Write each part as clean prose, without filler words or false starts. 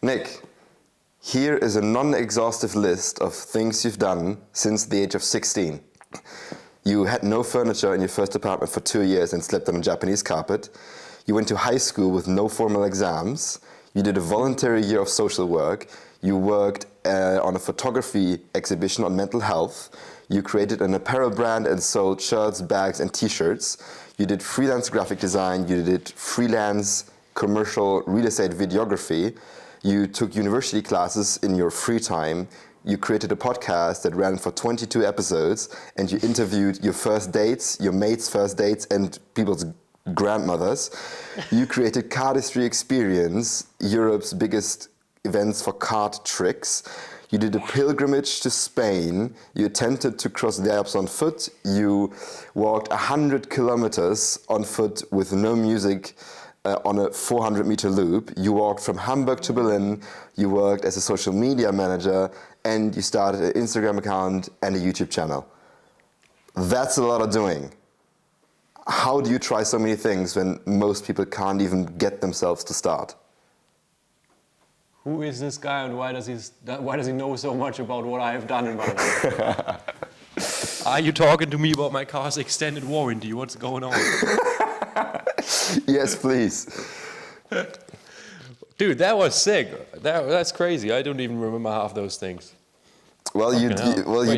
Nick, here is a non-exhaustive list of things you've done since the age of 16. You had no furniture in your first apartment for 2 years and slept on a Japanese carpet. You went to high school with no formal exams. You did a voluntary year of social work. You worked on a photography exhibition on mental health. You created an apparel brand and sold shirts, bags, and t-shirts. You did freelance graphic design. You did freelance commercial real estate videography. You took university classes in your free time. You created a podcast that ran for 22 episodes, and you interviewed your first dates, your mates' first dates, and people's grandmothers. You created Cardistry Experience, Europe's biggest events for card tricks. You did a pilgrimage to Spain. You attempted to cross the Alps on foot. You walked 100 kilometers on foot with no music on a 400-meter loop. You walked from Hamburg to Berlin. You worked as a social media manager, and you started an Instagram account and a YouTube channel. That's a lot of doing. How do you try so many things when most people can't even get themselves to start? Who is this guy, and why does he know so much about what I have done in my life? Are you talking to me about my car's extended warranty? What's going on? Yes, please. Dude, that was sick. That's crazy. I don't even remember half those things. Well, you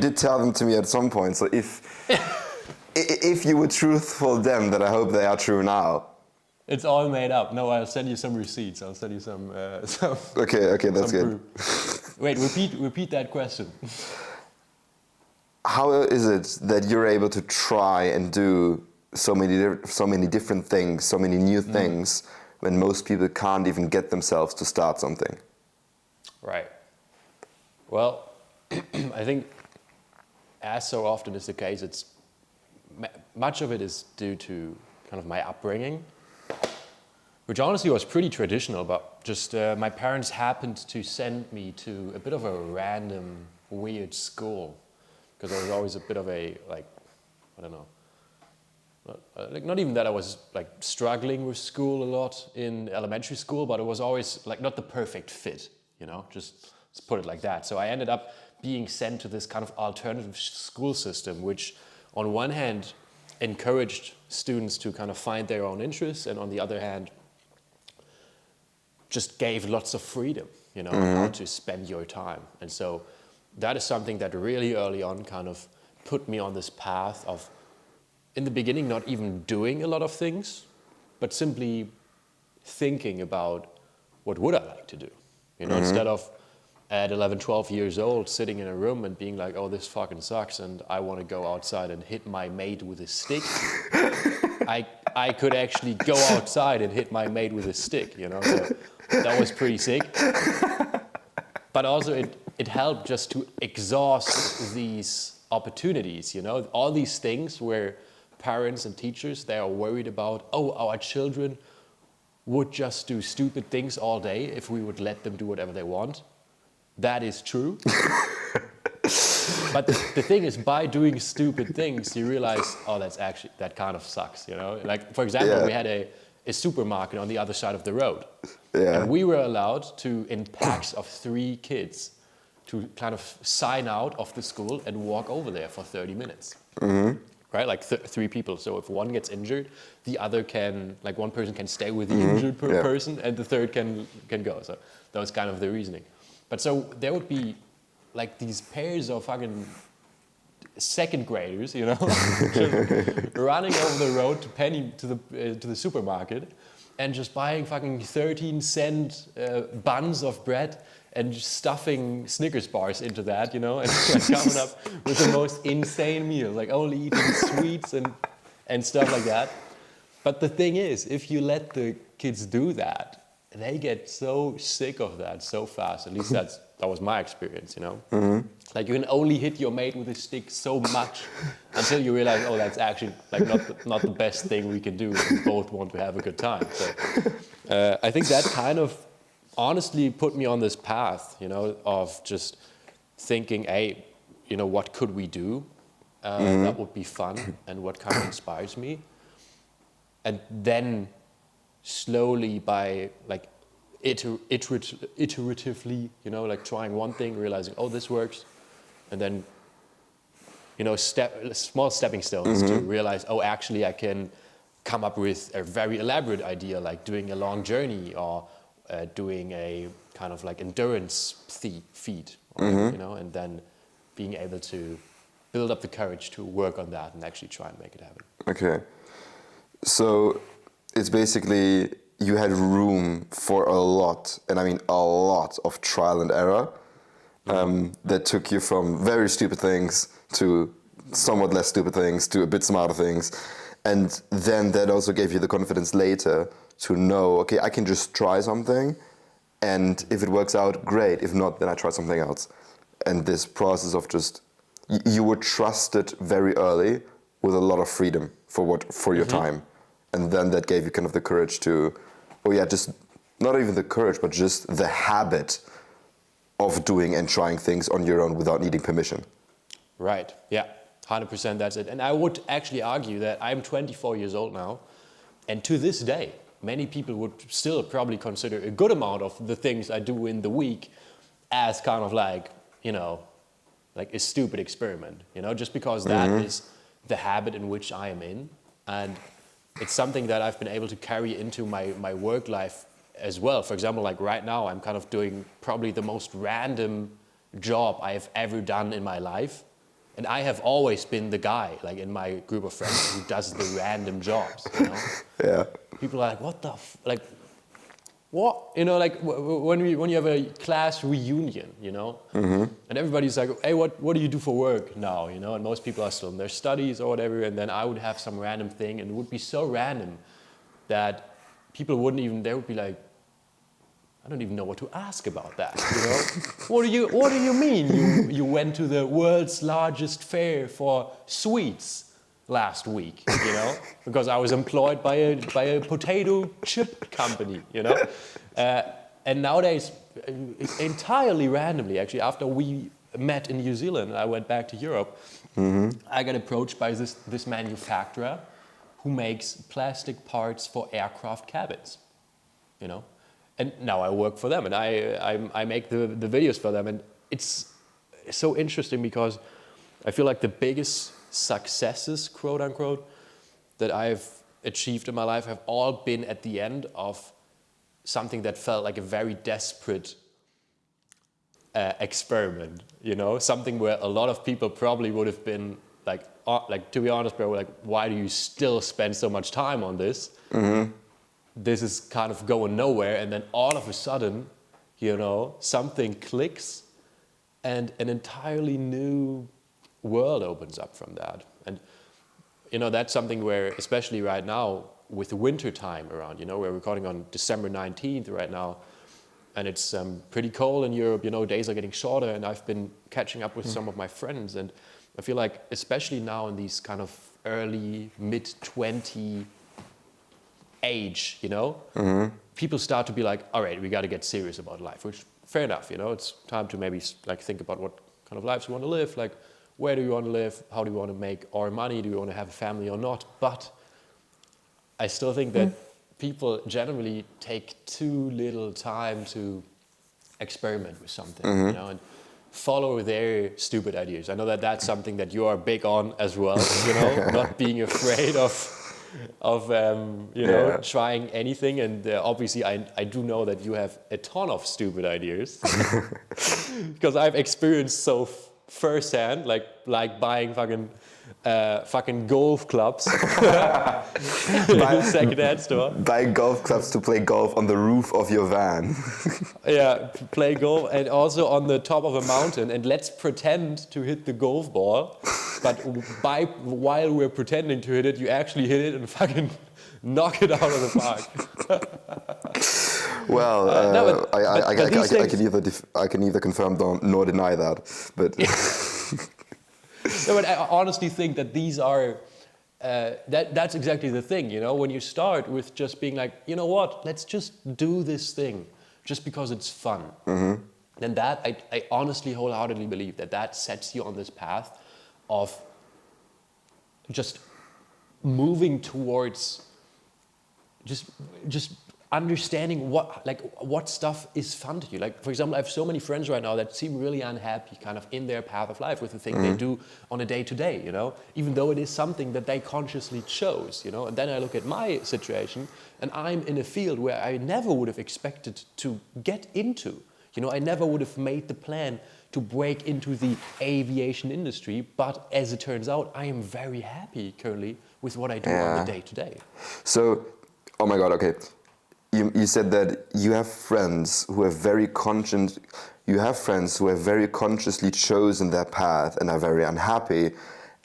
did tell them to me at some point. So if you were truthful then, then I hope they are true now. It's all made up. No, I'll send you some receipts. I'll send you some. Okay, that's good. Wait, repeat that question. How is it that you're able to try and do so many different things, so many new things, when most people can't even get themselves to start something? Right. Well, I think, as so often is the case, much of it is due to kind of my upbringing, which honestly was pretty traditional, but just my parents happened to send me to a bit of a random, weird school, because I was always a bit of a, not even that I was struggling with school a lot in elementary school, but it was always not the perfect fit, just let's put it like that. So I ended up being sent to this kind of alternative school system, which on one hand encouraged students to kind of find their own interests, and on the other hand just gave lots of freedom, how to spend your time. And so that is something that really early on kind of put me on this path of, in the beginning, not even doing a lot of things, but simply thinking about what would I like to do, instead of at 11, 12 years old sitting in a room and being like, oh, this fucking sucks and I want to go outside and hit my mate with a stick. I could actually go outside and hit my mate with a stick, so that was pretty sick. But also it helped just to exhaust these opportunities, all these things where parents and teachers, they are worried about, oh, our children would just do stupid things all day if we would let them do whatever they want. That is true. But the thing is, by doing stupid things, you realize, oh, that kind of sucks, Like, for example, we had a supermarket on the other side of the road. Yeah. And we were allowed to, in packs of 3 kids, to kind of sign out of the school and walk over there for 30 minutes. Mm-hmm. Right, like 3 people. So if one gets injured, the other one person can stay with the injured person, and the third can go. So that was kind of the reasoning. But so there would be these pairs of fucking second graders, just running over the road to the supermarket, and just buying fucking 13-cent buns of bread and just stuffing Snickers bars into that, and coming up with the most insane meals, only eating sweets and stuff like that. But the thing is, if you let the kids do that, they get so sick of that so fast. At least that was my experience, Mm-hmm. You can only hit your mate with a stick so much until you realize, oh, that's actually not the best thing we can do if we both want to have a good time. So I think that kind of honestly put me on this path, of just thinking, hey, what could we do that would be fun and what kind of inspires me. And then slowly by iteratively, you know, like trying one thing, realizing, oh, this works, and then, you know, small stepping stones to realize, oh, actually I can come up with a very elaborate idea, like doing a long journey or doing a kind of like endurance feat, or, you know, and then being able to build up the courage to work on that and actually try and make it happen. Okay. So it's basically you had room for a lot, and I mean a lot of trial and error that took you from very stupid things to somewhat less stupid things to a bit smarter things. And then that also gave you the confidence later to know, okay, I can just try something, and if it works out, great. If not, then I try something else. And this process of just, you were trusted very early with a lot of freedom for your time. And then that gave you kind of the courage to, oh yeah, just not even the courage, but just the habit of doing and trying things on your own without needing permission. Right, yeah, 100% that's it. And I would actually argue that I'm 24 years old now, and to this day, many people would still probably consider a good amount of the things I do in the week as kind of like, you know, like a stupid experiment, you know, just because that is the habit in which I am in. And it's something that I've been able to carry into my work life as well. For example, like right now, I'm kind of doing probably the most random job I have ever done in my life. And I have always been the guy, like in my group of friends, who does the random jobs, you know? Yeah. People are like, what the, like, what? You know, like when you have a class reunion, you know? And everybody's like, hey, what do you do for work now, you know? And most people are still in their studies or whatever, and then I would have some random thing, and it would be so random that people wouldn't even, they would be like, I don't even know what to ask about that, you know? What do you mean you went to the world's largest fair for sweets last week, you know? Because I was employed by a potato chip company, you know? And nowadays, entirely randomly, actually, after we met in New Zealand, I went back to Europe, I got approached by this manufacturer who makes plastic parts for aircraft cabins, you know? And now I work for them, and I make the videos for them, and it's so interesting because I feel like the biggest successes, quote unquote, that I've achieved in my life have all been at the end of something that felt like a very desperate experiment, you know, something where a lot of people probably would have been like to be honest, bro, like, why do you still spend so much time on this? This is kind of going nowhere, and then all of a sudden, you know, something clicks and an entirely new world opens up from that. And, you know, that's something where, especially right now, with the winter time around, you know, we're recording on December 19th right now, and it's pretty cold in Europe, you know, days are getting shorter, and I've been catching up with some of my friends, and I feel like, especially now in these kind of early, mid-20 age, you know, people start to be like, all right, we got to get serious about life, which fair enough, you know, it's time to maybe like think about what kind of lives we want to live, like where do you want to live, how do you want to make our money, do you want to have a family or not? But I still think that people generally take too little time to experiment with something, you know, and follow their stupid ideas. I know that that's something that you are big on as well, you know, not being afraid of you know, trying anything. And obviously I do know that you have a ton of stupid ideas because I've experienced so firsthand, like buying fucking golf clubs in the second-hand store. Buying golf clubs to play golf on the roof of your van. Yeah, play golf, and also on the top of a mountain, and let's pretend to hit the golf ball, but while we're pretending to hit it, you actually hit it and fucking knock it out of the park. Well, I can neither confirm nor deny that, but... No, but I honestly think that these are, that's exactly the thing, you know, when you start with just being like, you know what, let's just do this thing, just because it's fun. Then that, I honestly wholeheartedly believe that sets you on this path of just moving towards just understanding what stuff is fun to you. Like, for example, I have so many friends right now that seem really unhappy kind of in their path of life with the thing they do on a day-to-day, you know, even though it is something that they consciously chose, you know. And then I look at my situation and I'm in a field where I never would have expected to get into. You know, I never would have made the plan to break into the aviation industry, but as it turns out, I am very happy currently with what I do on the day-to-day. So, oh my God, okay. You said that you have friends who have very consciously chosen their path and are very unhappy,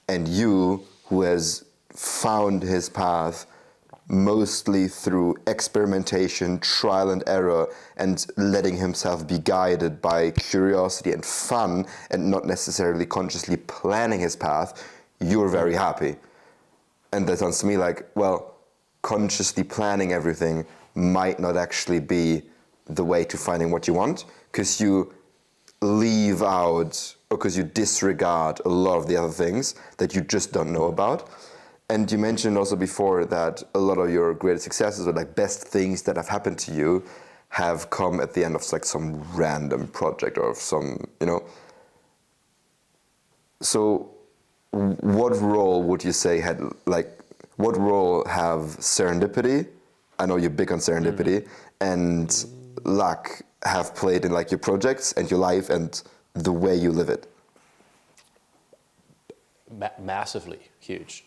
and you who has found his path mostly through experimentation, trial and error, and letting himself be guided by curiosity and fun, and not necessarily consciously planning his path, you're very happy. And that sounds to me like, well, consciously planning everything might not actually be the way to finding what you want, because you leave out or because you disregard a lot of the other things that you just don't know about. And you mentioned also before that a lot of your greatest successes or like best things that have happened to you have come at the end of like some random project or some, you know. So what role would you say what role have serendipity, I know you're big on serendipity, and luck have played in like your projects and your life and the way you live it? Massively huge.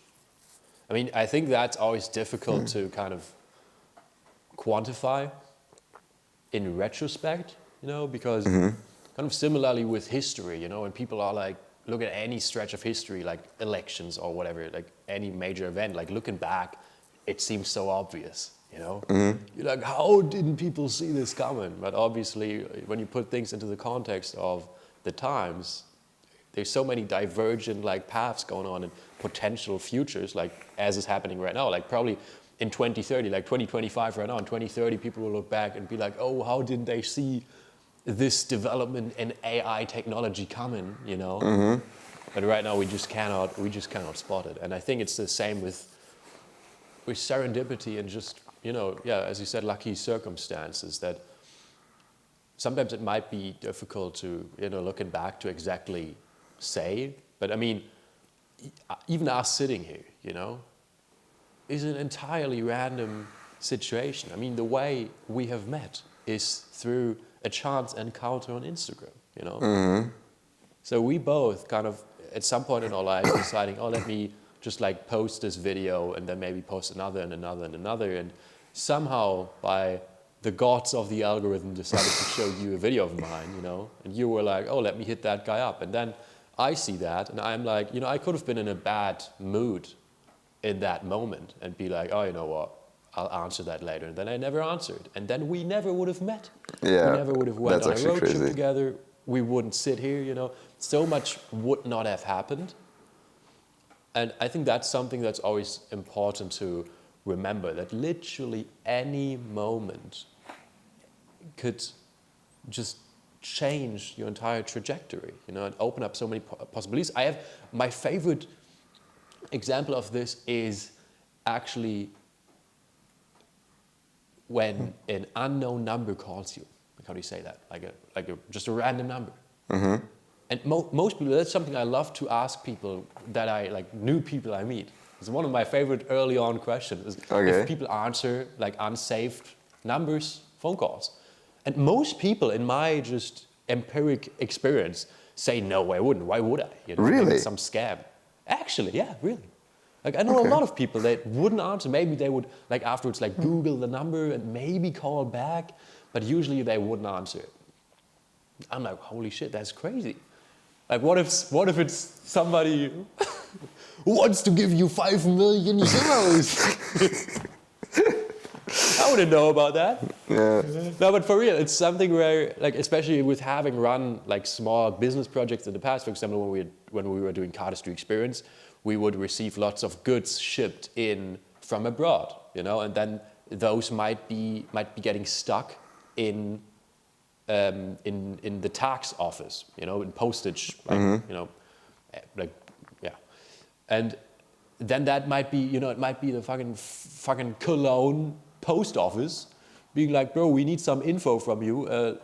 I mean, I think that's always difficult to kind of quantify in retrospect, you know, because kind of similarly with history, you know, when people are like, look at any stretch of history, like elections or whatever, like any major event, like looking back, it seems so obvious, you know? You're like, how didn't people see this coming? But obviously, when you put things into the context of the times, there's so many divergent like paths going on and potential futures, like as is happening right now, like probably in 2030, like 2025 right now, in 2030, people will look back and be like, oh, how didn't they see this development in AI technology coming, you know? But right now we just cannot spot it. And I think it's the same with serendipity and just, you know, yeah, as you said, lucky circumstances, that sometimes it might be difficult to, you know, looking back to exactly say, but I mean, even us sitting here, you know, is an entirely random situation. I mean, the way we have met is through a chance encounter on Instagram, you know? So we both kind of, at some point in our lives, deciding, oh, let me just like post this video and then maybe post another and another and another. And somehow by the gods of the algorithm decided to show you a video of mine, you know? And you were like, oh, let me hit that guy up. And then I see that and I'm like, you know, I could have been in a bad mood in that moment and be like, oh, you know what? I'll answer that later. And then I never answered. And then we never would have met. Yeah, we never would have went on a road crazy. trip together. We wouldn't sit here, you know. So much would not have happened. And I think that's something that's always important to remember, that literally any moment could just change your entire trajectory, you know, and open up so many possibilities. I have my favorite example of this is actually when an unknown number calls you. Like, how do you say that? Just a random number. And most people, that's something I love to ask people that new people I meet. It's one of my favorite early on questions. If people answer like unsaved numbers, phone calls. And most people in my just empiric experience say, no, I wouldn't. Why would I? You know, really? Maybe it's some scam. Actually, yeah, really. Like I know a lot of people that wouldn't answer. Maybe they would like afterwards like Google the number and maybe call back, but usually they wouldn't answer it. I'm like, holy shit, that's crazy. Like what if it's somebody who wants to give you 5 million euros? I wouldn't know about that. Yeah. No, but for real, it's something where, like, especially with having run like small business projects in the past, for example, when we were doing Cardistry Experience, we would receive lots of goods shipped in from abroad, you know, and then those might be getting stuck in the tax office, you know, in postage, like, you know, like, yeah, and then that might be, you know, it might be the fucking Cologne post office being like, bro, we need some info from you.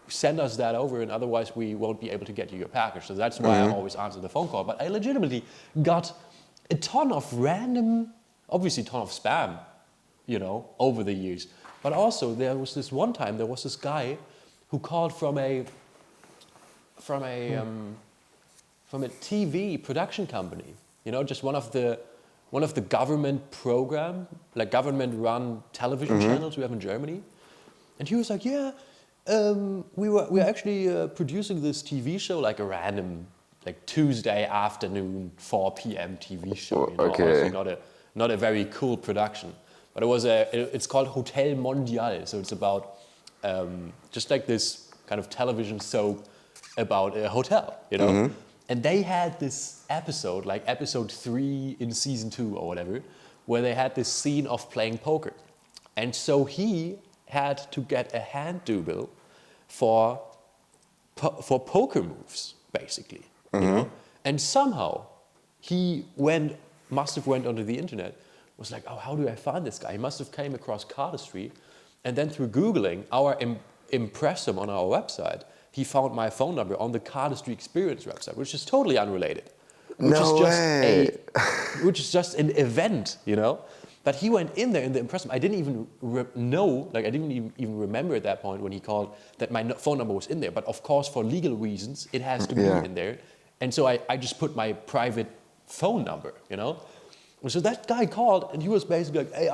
Send us that over, and otherwise we won't be able to get you your package. So that's why I always answer the phone call. But I legitimately got a ton of random, obviously a ton of spam, over the years. But also there was this one time, there was this guy who called from a TV production company, just one of the government program, like government-run television channels we have in Germany. And he was like, yeah, we're actually producing this TV show, like a random, like Tuesday afternoon, 4 p.m. TV show. Okay. Honestly, not a very cool production, but it's called Hotel Mondial. So it's about just like this kind of television soap about a hotel, And they had this episode, like episode 3 in season 2 or whatever, where they had this scene of playing poker. And so he had to get a hand double for poker moves, basically. And somehow he must have went onto the internet, was like, oh, how do I find this guy? He must have came across Cardistry, and then through Googling our impressum on our website, he found my phone number on the Cardistry Experience website, which is totally unrelated. Which is just an event, But he went in there in the impressum. I didn't even know, I didn't even remember at that point when he called that my phone number was in there. But of course, for legal reasons, it has to be in there. And so I just put my private phone number, So that guy called, and he was basically like, hey,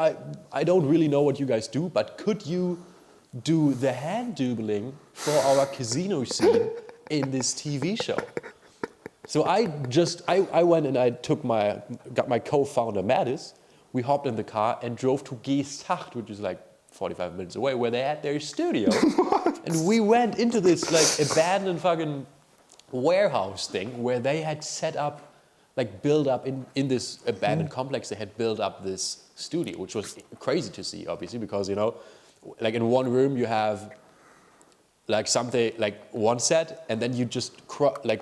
I don't really know what you guys do, but could you do the hand doubling for our casino scene in this TV show? So I went and I got my co-founder Mattis. We hopped in the car and drove to Geesthacht, which is like 45 minutes away, where they had their studio. And we went into this like abandoned fucking warehouse thing where they had set up, like built up in this abandoned complex, they had built up this studio, which was crazy to see, obviously, because, like in one room you have like something, like one set, and then you just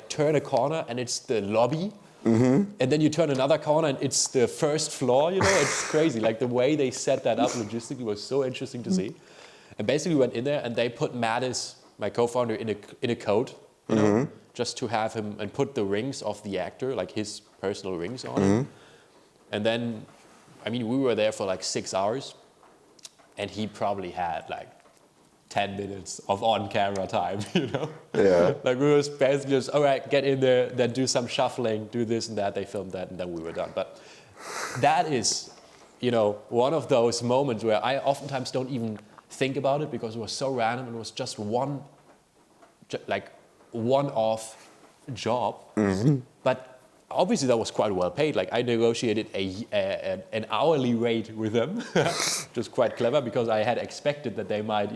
turn a corner and it's the lobby. And then you turn another corner and it's the first floor, It's crazy. Like the way they set that up logistically was so interesting to see. And basically we went in there and they put Mattis, my co-founder, in a coat, just to have him and put the rings of the actor, like his personal rings on him. And then, we were there for like 6 hours and he probably had like 10 minutes of on-camera time, Yeah. Like we was basically just, all right, get in there, then do some shuffling, do this and that. They filmed that, and then we were done. But that is, one of those moments where I oftentimes don't even think about it because it was so random and it was just one-off job. But obviously that was quite well paid. Like I negotiated an hourly rate with them, which was quite clever because I had expected that they might,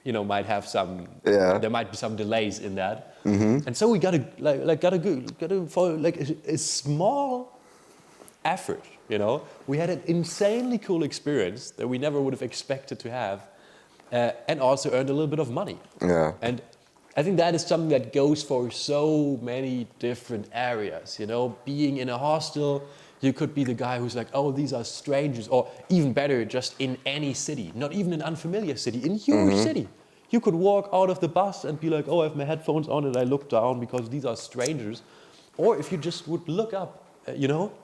might have some, there might be some delays in that. And so we got a small effort, We had an insanely cool experience that we never would have expected to have, and also earned a little bit of money. Yeah. And I think that is something that goes for so many different areas, Being in a hostel, you could be the guy who's like, oh, these are strangers, or even better, just in any city, not even an unfamiliar city, in your city. You could walk out of the bus and be like, oh, I have my headphones on and I look down because these are strangers. Or if you just would look up,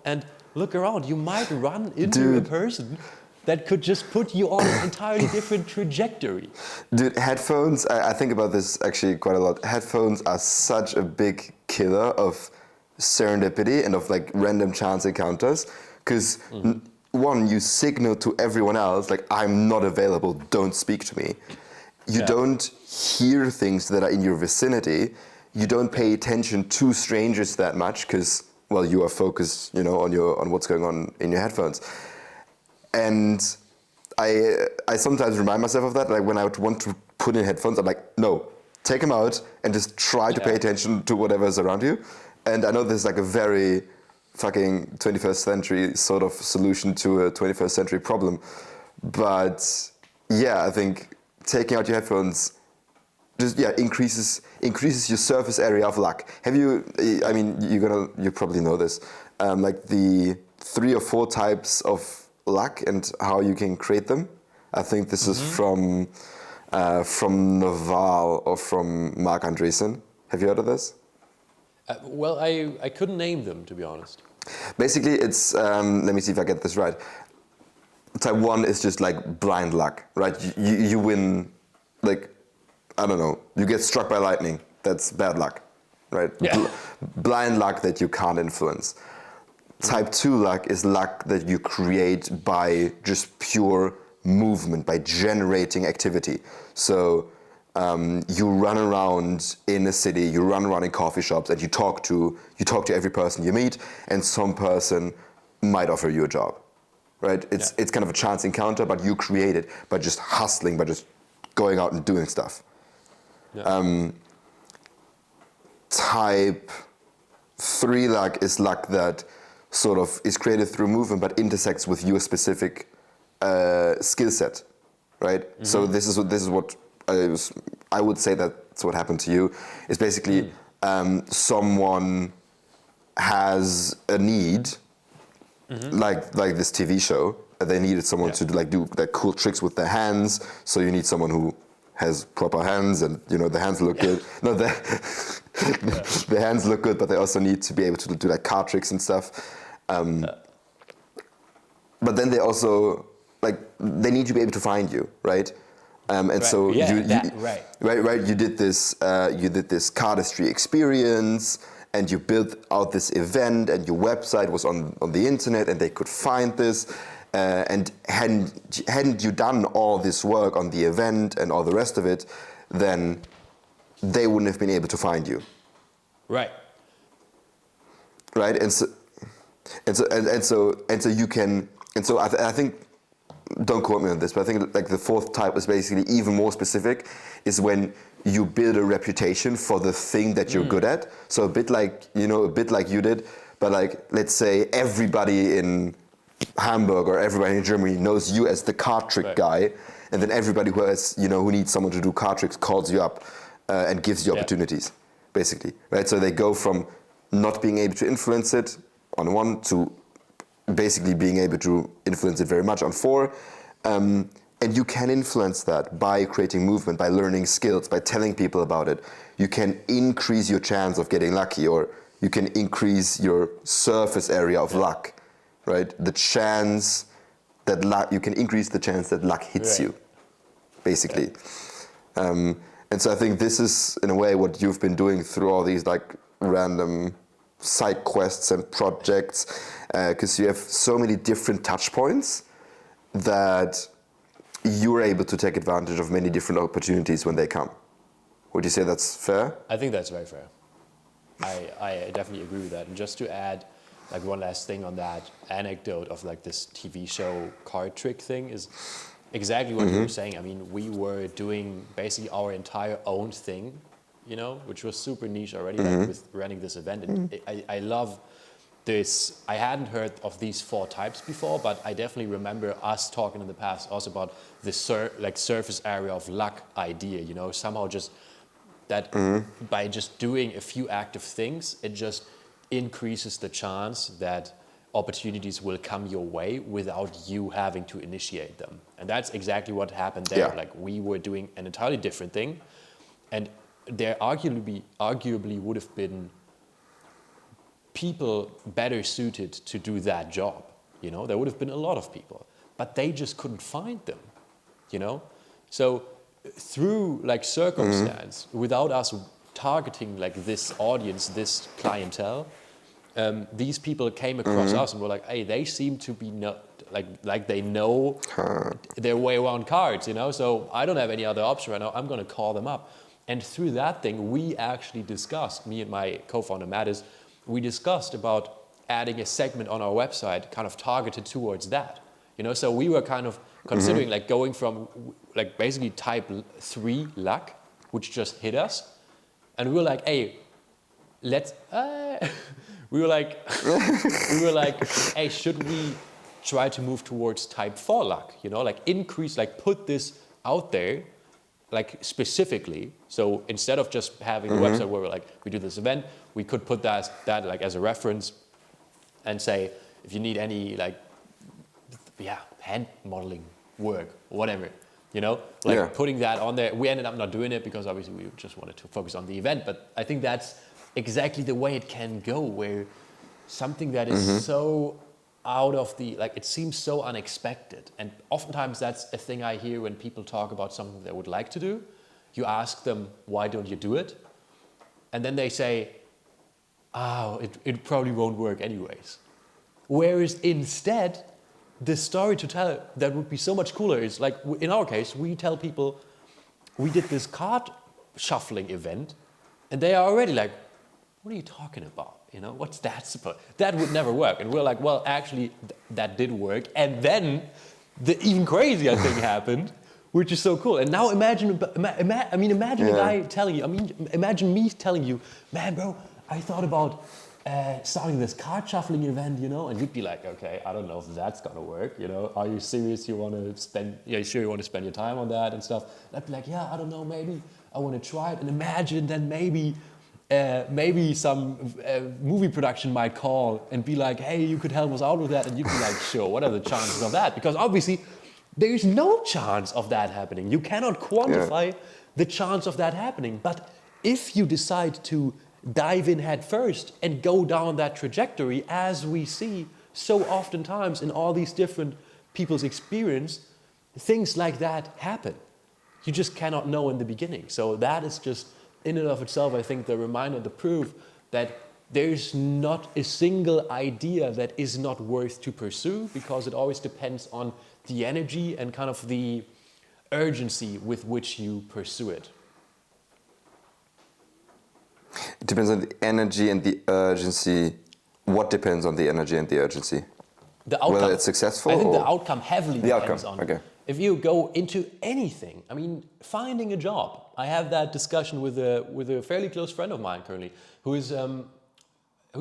and look around, you might run into a person that could just put you on an entirely different trajectory. Dude, headphones, I think about this actually quite a lot. Headphones are such a big killer of serendipity and of like random chance encounters. Because one, you signal to everyone else, like, I'm not available, don't speak to me. You don't hear things that are in your vicinity. You don't pay attention to strangers that much because, well, you are focused, on what's going on in your headphones. And I sometimes remind myself of that, like when I would want to put in headphones, I'm like, no, take them out and just try to pay attention to whatever's around you. And I know this is like a very fucking 21st century sort of solution to a 21st century problem. But yeah, I think taking out your headphones just increases your surface area of luck. Have you? I mean, you probably know this, like the 3 or 4 types of luck and how you can create them. I think this is from Naval or from Mark Andreessen. Have you heard of this? Well, I couldn't name them, to be honest. Basically, it's, let me see if I get this right. Type 1 is just like blind luck, right? You win, like, I don't know, you get struck by lightning. That's bad luck, right? Yeah. Blind luck that you can't influence. Type 2 luck is luck that you create by just pure movement, by generating activity. So you run around in a city, you run around in coffee shops, and you talk to every person you meet, and some person might offer you a job, right? It's kind of a chance encounter, but you create it by just hustling, by just going out and doing stuff. Yeah. Type 3 luck is luck that sort of is created through movement, but intersects with your specific skill set, right? So this is what I would say that's what happened to you. Is basically someone has a need, like this TV show. They needed someone to do like cool tricks with their hands. So you need someone who has proper hands, and the hands look good. No, the hands look good, but they also need to be able to do like card tricks and stuff. But then they also they need to be able to find you, right? And so you did this cardistry experience, and you built out this event, and your website was on the internet, and they could find this. And hadn't you done all this work on the event and all the rest of it, then they wouldn't have been able to find you. Right. Right, and so you can, and so I think, don't quote me on this, but I think like the fourth type is basically even more specific, is when you build a reputation for the thing that you're good at. So a bit like you did, but like let's say everybody in Hamburg or everybody in Germany knows you as the card trick guy, and then everybody who has who needs someone to do card tricks calls you up and gives you opportunities, basically, right? So they go from not being able to influence it on 1 to basically being able to influence it very much on 4. And you can influence that by creating movement, by learning skills, by telling people about it. You can increase your chance of getting lucky, or you can increase your surface area of luck, right? The chance that you can increase the chance that luck hits you, basically. And so I think this is, in a way, what you've been doing through all these like random side quests and projects, because you have so many different touch points that you're able to take advantage of many different opportunities when they come. Would you say that's fair? I think that's very fair. I definitely agree with that. And just to add like one last thing on that anecdote of like this TV show card trick thing is exactly what you were saying. I mean, we were doing basically our entire own thing, which was super niche already, like with running this event. And I love this. I hadn't heard of these 4 types before, but I definitely remember us talking in the past also about this surface area of luck idea, somehow just that by just doing a few active things, it just increases the chance that opportunities will come your way without you having to initiate them. And that's exactly what happened there. Like we were doing an entirely different thing, and there arguably would have been people better suited to do that job. There would have been a lot of people, but they just couldn't find them. So through like circumstance, without us targeting like this audience, this clientele, these people came across us and were like, hey, they seem to be like they know their way around cards, so I don't have any other option right now. I'm going to call them up. And through that thing, we actually discussed, me and my co-founder Mattis, we discussed about adding a segment on our website kind of targeted towards that. So we were kind of considering like going from like basically type 3 luck, which just hit us, and we were like, hey, let's we were like hey, should we try to move towards type 4 luck, like increase, like put this out there like specifically. So instead of just having a website where we're like, we do this event, we could put that like as a reference and say, if you need any like hand modeling work, whatever. You know, like putting that on there. We ended up not doing it because obviously we just wanted to focus on the event. But I think that's exactly the way it can go, where something that is so out of the, like, it seems so unexpected. And oftentimes that's a thing I hear when people talk about something they would like to do. You ask them, why don't you do it? And then they say, oh, it probably won't work anyways. Whereas instead, the story to tell that would be so much cooler is, like, in our case, we tell people we did this card shuffling event, and they are already like, what are you talking about? You know, what's that supposed? That would never work. And we're like, well, actually, that did work. And then the even crazier thing happened, which is so cool. And now imagine a guy telling you, imagine me telling you, man, bro, I thought about starting this card shuffling event, you know, and you'd be like, okay, I don't know if that's gonna work, you know. Are you serious? You want to spend? Yeah, sure, you want to spend your time on that and stuff. And I'd be like, yeah, I don't know, maybe I want to try it. And imagine then maybe some movie production might call and be like, hey, you could help us out with that, and you'd be like, sure. What are the chances of that? Because obviously, there is no chance of that happening. You cannot quantify the chance of that happening. But if you decide to dive in head first and go down that trajectory, as we see so oftentimes in all these different people's experience, things like that happen. You just cannot know in the beginning. So that is just, in and of itself, I think, the reminder, the proof that there's not a single idea that is not worth to pursue, because it always depends on the energy and kind of the urgency with which you pursue it. It depends on the energy and the urgency. What depends on the energy and the urgency? The outcome. Whether it's successful? I think the outcome heavily depends on. Okay. If you go into anything, I mean, finding a job. I have that discussion with a fairly close friend of mine currently, who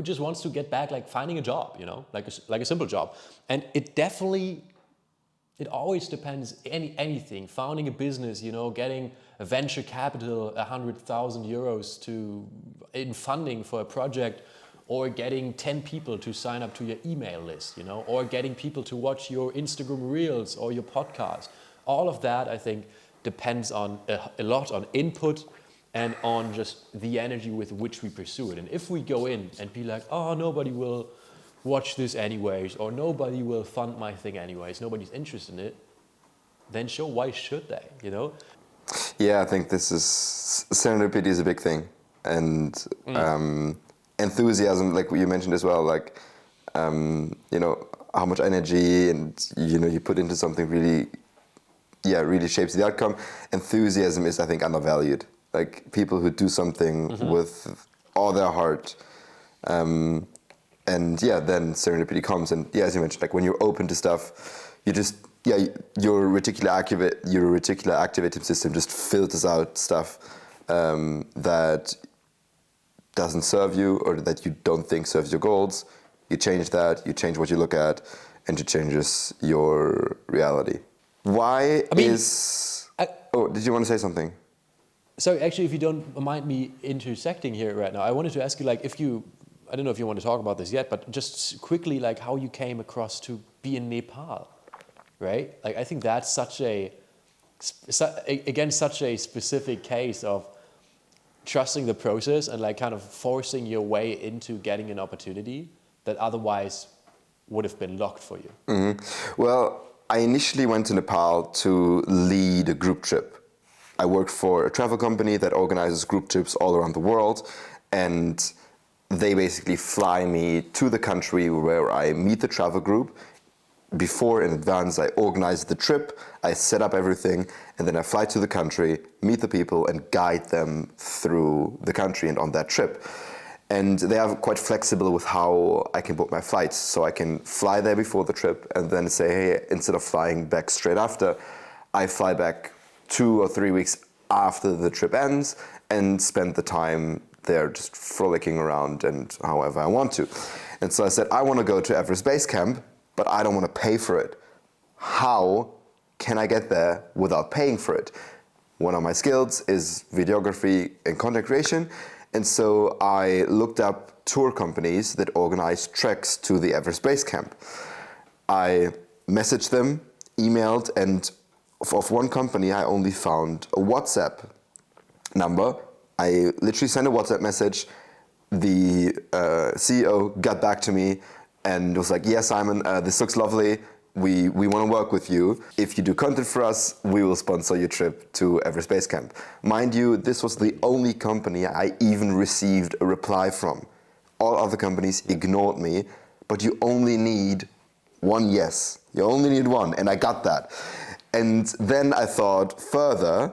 just wants to get back, like finding a job, you know, like a simple job. And it always depends, anything, founding a business, you know, getting a venture capital, 100,000 euros in funding for a project, or getting 10 people to sign up to your email list, you know, or getting people to watch your Instagram reels or your podcast. All of that, I think, depends on a lot on input and on just the energy with which we pursue it. And if we go in and be like, oh, nobody will watch this anyways, or nobody will fund my thing anyways, nobody's interested in it, then sure, why should they, you know? Yeah, I think serendipity is a big thing. And enthusiasm, like you mentioned as well, like, you know, how much energy and, you know, you put into something really shapes the outcome. Enthusiasm is, I think, undervalued. Like, people who do something with all their heart, and then serendipity comes. And as you mentioned, like, when you're open to stuff, you just, your reticular activating system just filters out stuff that doesn't serve you, or that you don't think serves your goals. You change that, you change what you look at, and it changes your reality. Did you want to say something? So actually, if you don't mind me intersecting here right now, I wanted to ask you, like, I don't know if you want to talk about this yet, but just quickly, like, how you came across to be in Nepal, right? Like, I think that's such a specific case of trusting the process and, like, kind of forcing your way into getting an opportunity that otherwise would have been locked for you. Mm-hmm. Well, I initially went to Nepal to lead a group trip. I worked for a travel company that organizes group trips all around the world, and they basically fly me to the country where I meet the travel group. Before, in advance, I organize the trip, I set up everything, and then I fly to the country, meet the people, and guide them through the country and on that trip. And they are quite flexible with how I can book my flights. So I can fly there before the trip and then say, hey, instead of flying back straight after, I fly back 2 or 3 weeks after the trip ends and spend the time there just frolicking around and however I want to. And so I said, I want to go to Everest Base Camp, but I don't want to pay for it. How can I get there without paying for it? One of my skills is videography and content creation. And so I looked up tour companies that organize treks to the Everest Base Camp. I messaged them emailed, and of one company, I only found a WhatsApp number. I literally sent a WhatsApp message. The CEO got back to me and was like, "Yes, Simon, this looks lovely. We want to work with you. If you do content for us, we will sponsor your trip to Everest Base Camp." Mind you, this was the only company I even received a reply from. All other companies ignored me, but you only need one yes. You only need one, and I got that. And then I thought further,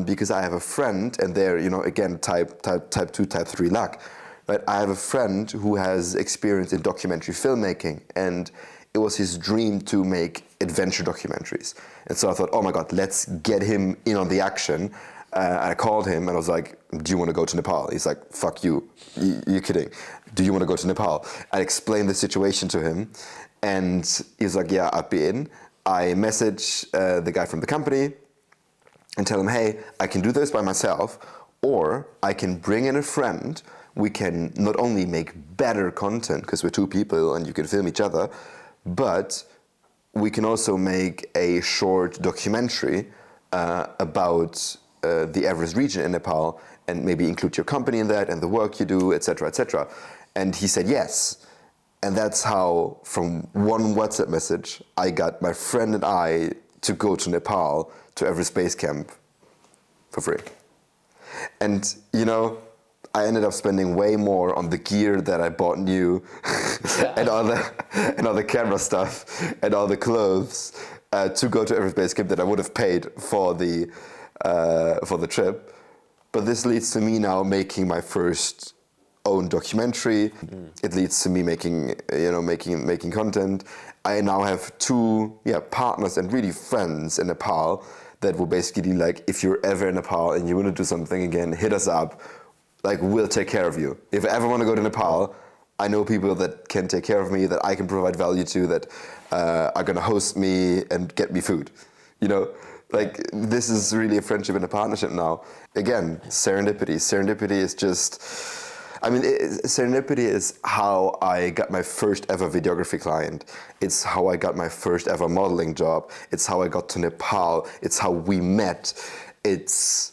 because I have a friend, and they're, again, type 2, type 3 luck. But I have a friend who has experience in documentary filmmaking, and it was his dream to make adventure documentaries. And so I thought, oh my God, let's get him in on the action. I called him and I was like, "Do you want to go to Nepal?" He's like, "Fuck you. You're kidding. Do you want to go to Nepal?" I explained the situation to him, and he's like, "Yeah, I'd be in." I message the guy from the company and tell him, "Hey, I can do this by myself, or I can bring in a friend. We can not only make better content, because we're two people and you can film each other, but we can also make a short documentary about the Everest region in Nepal, and maybe include your company in that and the work you do, etc., etc." And he said yes. And that's how, from one WhatsApp message, I got my friend and I to go to Nepal, to Everest Base Camp, for free. And, I ended up spending way more on the gear that I bought new, and all the camera stuff, and all the clothes, to go to Everest Base Camp that I would have paid for the trip. But this leads to me now making my first own documentary. It leads to me making content. I now have two partners and really friends in Nepal that will basically, like, if you're ever in Nepal and you want to do something again, hit us up. Like, we'll take care of you. If I ever want to go to Nepal, I know people that can take care of me, that I can provide value to, that are going to host me and get me food. Like, this is really a friendship and a partnership now. Again, serendipity. Serendipity is just, serendipity is how I got my first ever videography client. It's how I got my first ever modeling job. It's how I got to Nepal. It's how we met. It's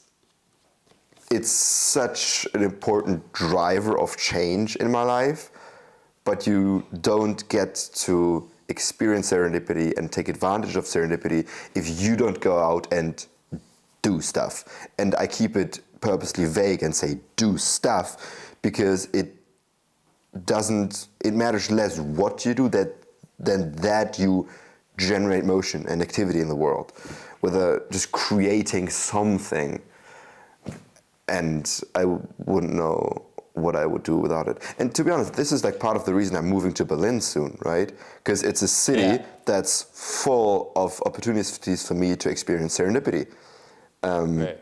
such an important driver of change in my life, but you don't get to experience serendipity and take advantage of serendipity if you don't go out and do stuff. And I keep it purposely vague and say do stuff, because it matters less what you do than that you generate motion and activity in the world, whether just creating something. And I wouldn't know what I would do without it. And to be honest, this is like part of the reason I'm moving to Berlin soon, right? Because it's a city that's full of opportunities for me to experience serendipity. Right.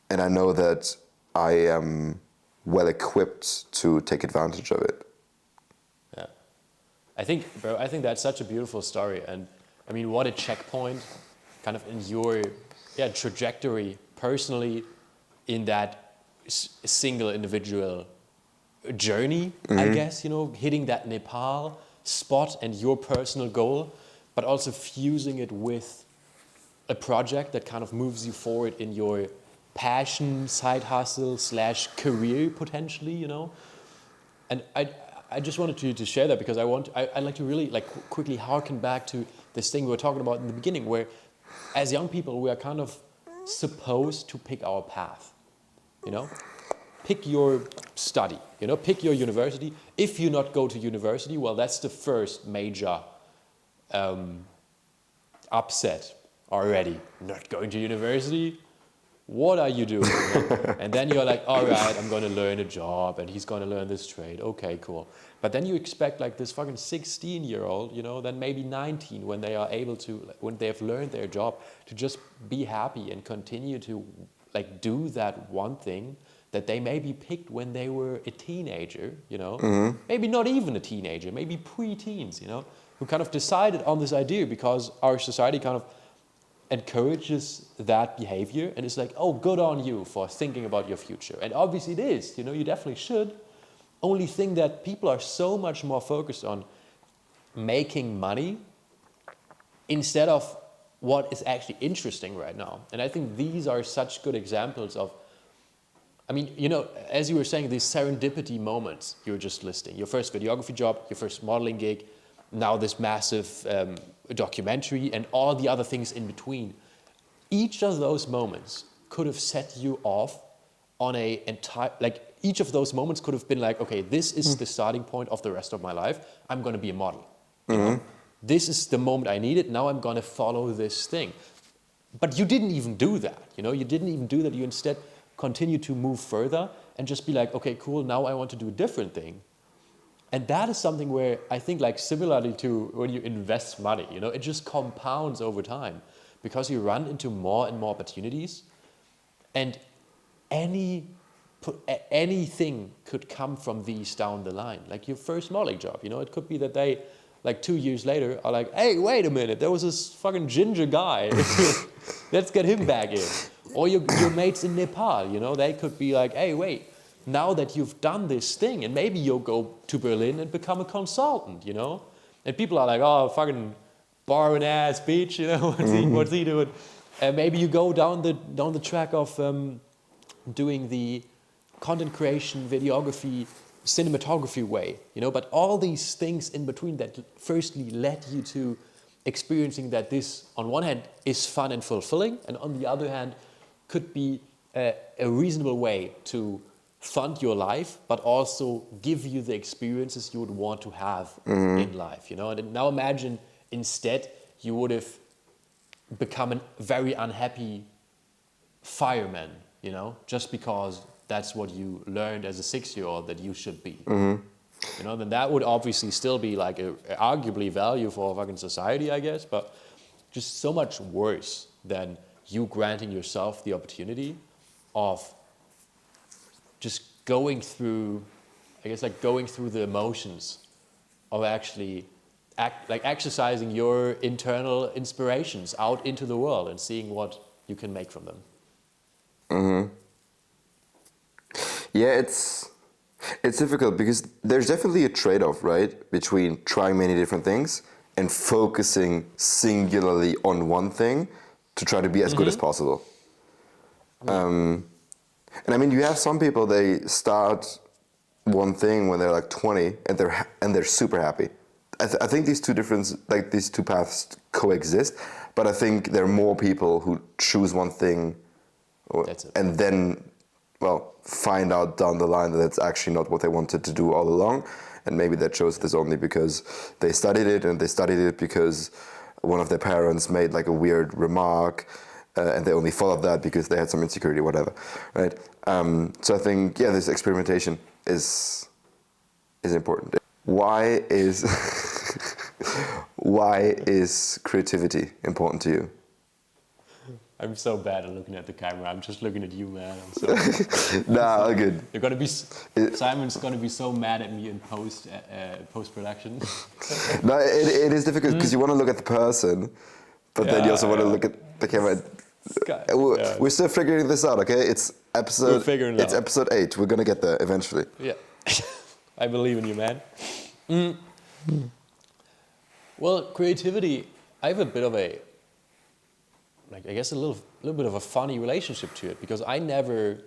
And I know that I am well equipped to take advantage of it. Yeah. I think that's such a beautiful story. And I mean, what a checkpoint kind of in your trajectory personally, in that single individual journey, I guess, hitting that Nepal spot and your personal goal, but also fusing it with a project that kind of moves you forward in your passion, side hustle / career potentially, And I just wanted to share that, because I'd like to really quickly harken back to this thing we were talking about in the beginning, where as young people we are kind of supposed to pick our path. Pick your study, pick your university. If you not go to university, well, that's the first major upset already. Not going to university? What are you doing? And then you're like, all right, I'm going to learn a job, and he's going to learn this trade. Okay, cool. But then you expect like this fucking 16-year-old, then maybe 19, when they are able to, when they have learned their job, to just be happy and continue to do that one thing that they maybe picked when they were a teenager, maybe not even a teenager, maybe pre-teens, who kind of decided on this idea because our society kind of encourages that behavior, and it's like, oh, good on you for thinking about your future. And obviously it is, you definitely should. Only thing that people are so much more focused on making money instead of what is actually interesting right now. And I think these are such good examples of, I mean, you know, as you were saying, these serendipity moments you were just listing. Your first videography job, your first modeling gig, now this massive documentary, and all the other things in between. Each of those moments could have set you off on a entire, like, each of those moments could have been like, okay, this is the starting point of the rest of my life. I'm going to be a model. You know? This is the moment I needed. Now I'm going to follow this thing. But you didn't even do that. You know, you didn't even do that. You instead continue to move further and just be like, okay, cool. Now I want to do a different thing. And that is something where I think, like, similarly to when you invest money, you know, it just compounds over time because you run into more and more opportunities, and anything could come from these down the line. Like your first modeling job, you know, it could be that they, like 2 years later, are like, hey, wait a minute, there was this fucking ginger guy. Let's get him back in. Or your mates in Nepal, you know, they could be like, hey, wait, now that you've done this thing, and maybe you'll go to Berlin and become a consultant, you know? And people are like, oh, fucking boring ass bitch, you know, what's he doing? And maybe you go down the track of doing the content creation, videography, cinematography way, you know, but all these things in between that firstly led you to experiencing that this, on one hand, is fun and fulfilling, and on the other hand, could be a reasonable way to fund your life, but also give you the experiences you would want to have in life, you know. And now imagine instead you would have become a very unhappy fireman, you know, just because that's what you learned as a 6-year-old that you should be. You know, then that would obviously still be like a arguably value for fucking society, I guess, but just so much worse than you granting yourself the opportunity of just going through, I guess, like going through the emotions of actually exercising your internal inspirations out into the world and seeing what you can make from them. Yeah, it's difficult because there's definitely a trade-off, right, between trying many different things and focusing singularly on one thing to try to be as good as possible. And I mean, you have some people, they start one thing when they're like 20 and they're super happy. I think these two paths coexist, but I think there are more people who choose one thing and then, well, find out down the line that it's actually not what they wanted to do all along. And maybe they chose this only because they studied it, and they studied it because one of their parents made like a weird remark, and they only followed that because they had some insecurity, whatever, right? So I think, yeah, this experimentation is important. Why is creativity important to you? I'm so bad at looking at the camera. I'm just looking at you, man. I'm so Nah, all good. You're gonna be Simon's gonna be so mad at me in post production. No, it is difficult because you want to look at the person, but then you also want to look at the camera. We're still figuring this out, okay? It's episode 8. We're gonna get there eventually. Yeah, I believe in you, man. Well, creativity. I have a bit of a, I guess a little bit of a funny relationship to it, because I never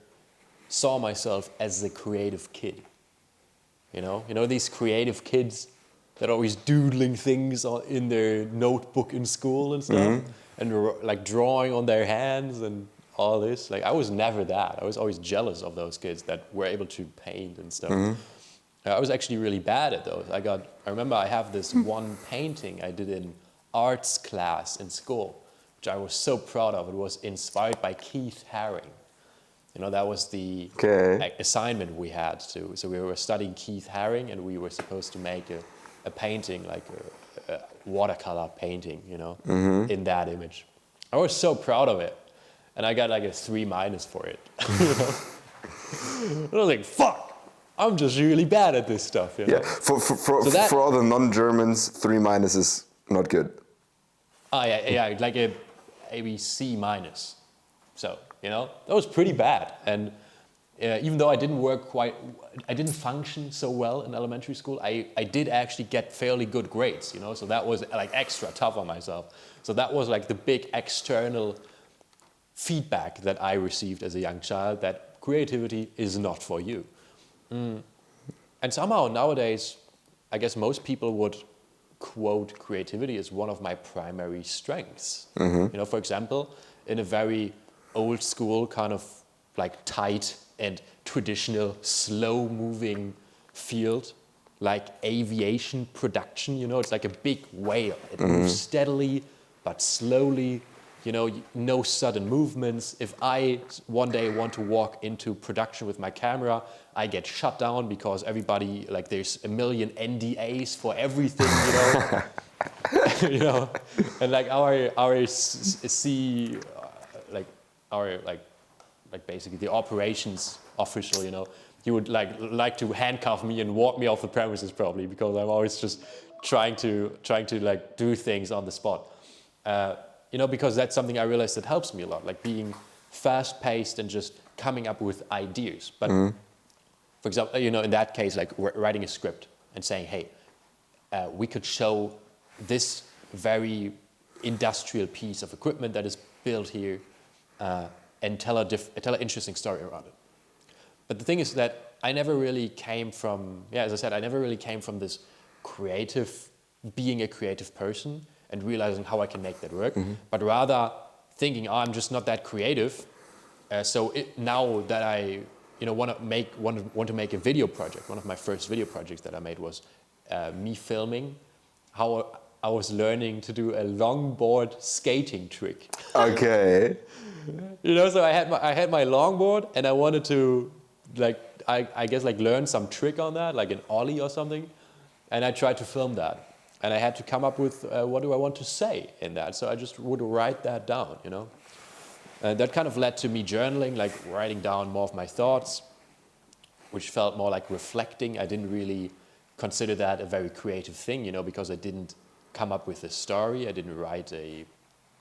saw myself as a creative kid. You know these creative kids that are always doodling things in their notebook in school and stuff, and like drawing on their hands and all this. Like, I was never that. I was always jealous of those kids that were able to paint and stuff. I was actually really bad at those. I remember I have this one painting I did in arts class in school, which I was so proud of. It was inspired by Keith Haring. You know, that was the assignment we had to. So we were studying Keith Haring, and we were supposed to make a painting, like a watercolor painting, you know, in that image. I was so proud of it. And I got like a 3- for it. You know? And I was like, fuck, I'm just really bad at this stuff. You know? Yeah, for all the non-Germans, 3- is not good. Oh, yeah, like a C-. So, you know, that was pretty bad. And even though I didn't function so well in elementary school, I did actually get fairly good grades, you know, so that was like extra tough on myself. So that was like the big external feedback that I received as a young child, that creativity is not for you. And somehow nowadays, I guess most people would quote creativity as one of my primary strengths. You know, for example, in a very old school kind of like tight and traditional slow moving field like aviation production, you know, it's like a big whale. It moves steadily but slowly, you know, no sudden movements. If I one day want to walk into production with my camera, I get shut down because everybody, like there's a million NDAs for everything, you know. You know, and like like basically the operations official, you know, he would like to handcuff me and walk me off the premises probably, because I'm always just trying to like do things on the spot. You know, because that's something I realized that helps me a lot, like being fast-paced and just coming up with ideas. But for example, you know, in that case, like writing a script and saying, hey, we could show this very industrial piece of equipment that is built here and tell an interesting story around it. But the thing is that I never really came from, as I said, I never really came from this being a creative person and realizing how I can make that work, but rather thinking, oh, I'm just not that creative. Now that I, you know, want to make a video project. One of my first video projects that I made was me filming how I was learning to do a longboard skating trick. Okay. You know, so I had my longboard and I wanted to I guess learn some trick on that, like an ollie or something, and I tried to film that. And I had to come up with what do I want to say in that. So I just would write that down, you know. And that kind of led to me journaling, like writing down more of my thoughts, which felt more like reflecting. I didn't really consider that a very creative thing, you know, because I didn't come up with a story. I didn't write I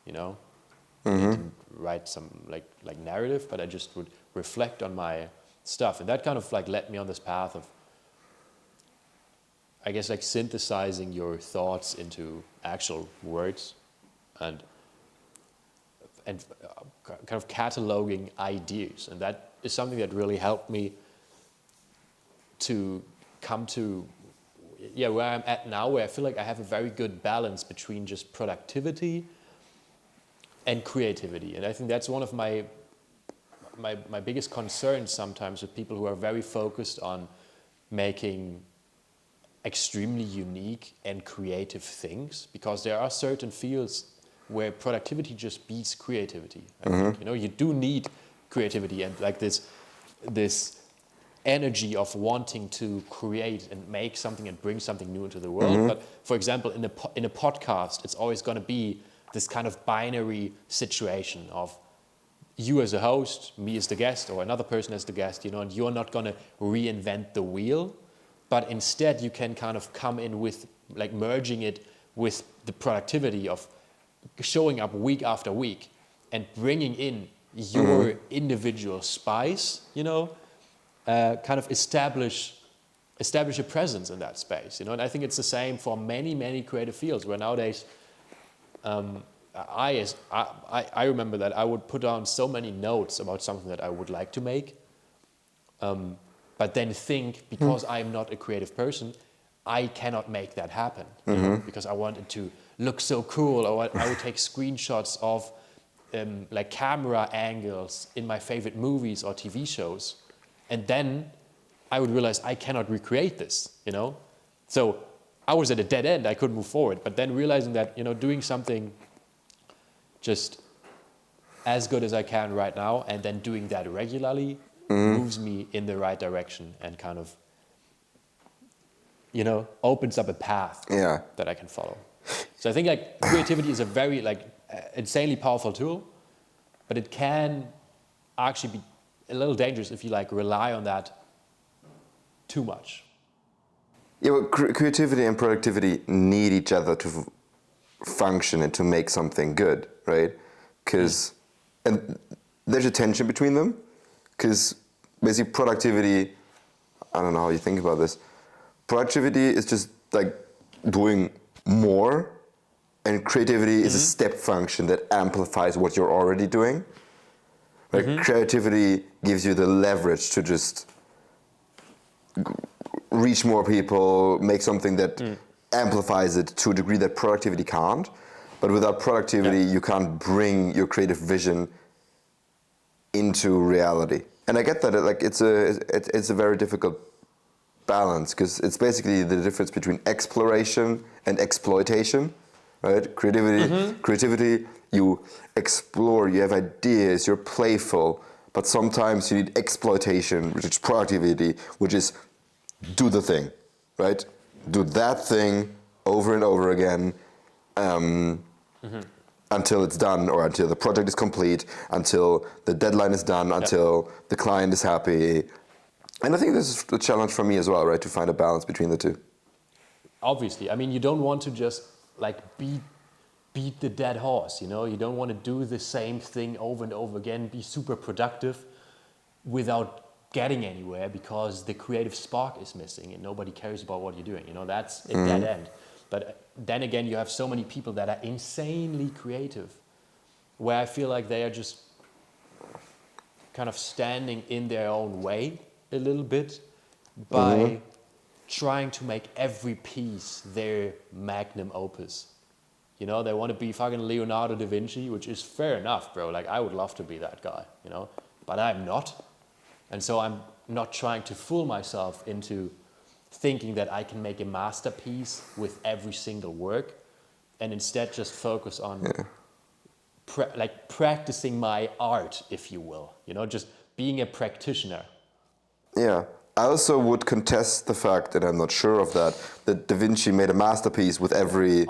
didn't write some like narrative, but I just would reflect on my stuff. And that kind of like led me on this path of, I guess, like synthesizing your thoughts into actual words and kind of cataloging ideas. And that is something that really helped me to come to where I'm at now, where I feel like I have a very good balance between just productivity and creativity. And I think that's one of my biggest concerns sometimes with people who are very focused on making extremely unique and creative things, because there are certain fields where productivity just beats creativity. I think, you know, you do need creativity and like this energy of wanting to create and make something and bring something new into the world. But for example, in a podcast, it's always going to be this kind of binary situation of you as a host, me as the guest, or another person as the guest, you know, and you're not going to reinvent the wheel. But instead, you can kind of come in with, like, merging it with the productivity of showing up week after week and bringing in your individual spice, you know, kind of establish a presence in that space, you know. And I think it's the same for many, many creative fields, where nowadays, I remember that I would put down so many notes about something that I would like to make, but then think, because I'm not a creative person, I cannot make that happen, you know, because I want it to look so cool, or I would take screenshots of like camera angles in my favorite movies or TV shows, and then I would realize I cannot recreate this, you know. So I was at a dead end, I couldn't move forward, but then realizing that, you know, doing something just as good as I can right now, and then doing that regularly moves me in the right direction and kind of, you know, opens up a path that I can follow. So I think like creativity is a very insanely powerful tool, but it can actually be a little dangerous if you like rely on that too much. Yeah, but creativity and productivity need each other to function and to make something good, right? And there's a tension between them, because basically productivity, I don't know how you think about this. Productivity is just like doing more, and creativity is a step function that amplifies what you're already doing. Like creativity gives you the leverage to just reach more people, make something that amplifies it to a degree that productivity can't. But without productivity, you can't bring your creative vision into reality. And I get that it's a very difficult balance, because it's basically the difference between exploration and exploitation, right? Creativity, you explore, you have ideas, you're playful, but sometimes you need exploitation, which is productivity, which is do the thing, right? Do that thing over and over again until it's done, or until the project is complete, until the deadline is done, until the client is happy. And I think this is a challenge for me as well, right? To find a balance between the two. Obviously, I mean, you don't want to just like beat the dead horse, you know? You don't want to do the same thing over and over again, be super productive without getting anywhere, because the creative spark is missing and nobody cares about what you're doing. You know, that's a dead end. But then again, you have so many people that are insanely creative, where I feel like they are just kind of standing in their own way a little bit by trying to make every piece their magnum opus. You know, they want to be fucking Leonardo da Vinci, which is fair enough, bro. Like, I would love to be that guy, you know, but I'm not. And so I'm not trying to fool myself into thinking that I can make a masterpiece with every single work, and instead just focus on practicing my art, if you will, you know, just being a practitioner. Yeah. I also would contest the fact, and I'm not sure of that Da Vinci made a masterpiece with every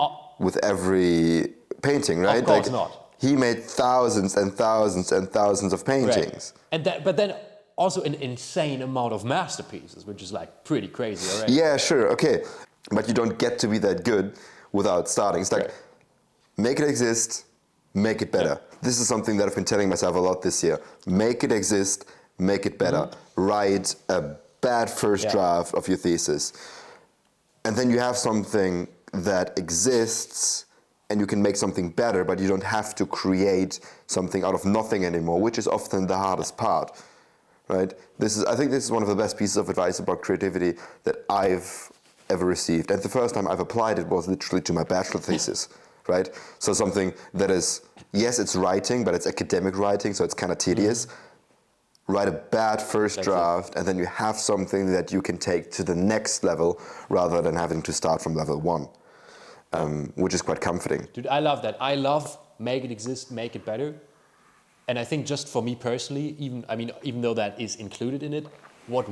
painting, right? Of course not. He made thousands and thousands and thousands of paintings. Right. But then also an insane amount of masterpieces, which is like pretty crazy already. Yeah, sure, okay. But you don't get to be that good without starting. It's like, make it exist, make it better. This is something that I've been telling myself a lot this year. Make it exist, make it better. Write a bad first draft of your thesis. And then you have something that exists, and you can make something better, but you don't have to create something out of nothing anymore, which is often the hardest part. Right? I think this is one of the best pieces of advice about creativity that I've ever received. And the first time I've applied it was literally to my bachelor thesis, right? So something that is, yes, it's writing, but it's academic writing, so it's kind of tedious. Write a bad first draft, and then you have something that you can take to the next level, rather than having to start from level 1, which is quite comforting. Dude, I love that. I love make it exist, make it better. And I think just for me personally, even though that is included in it, what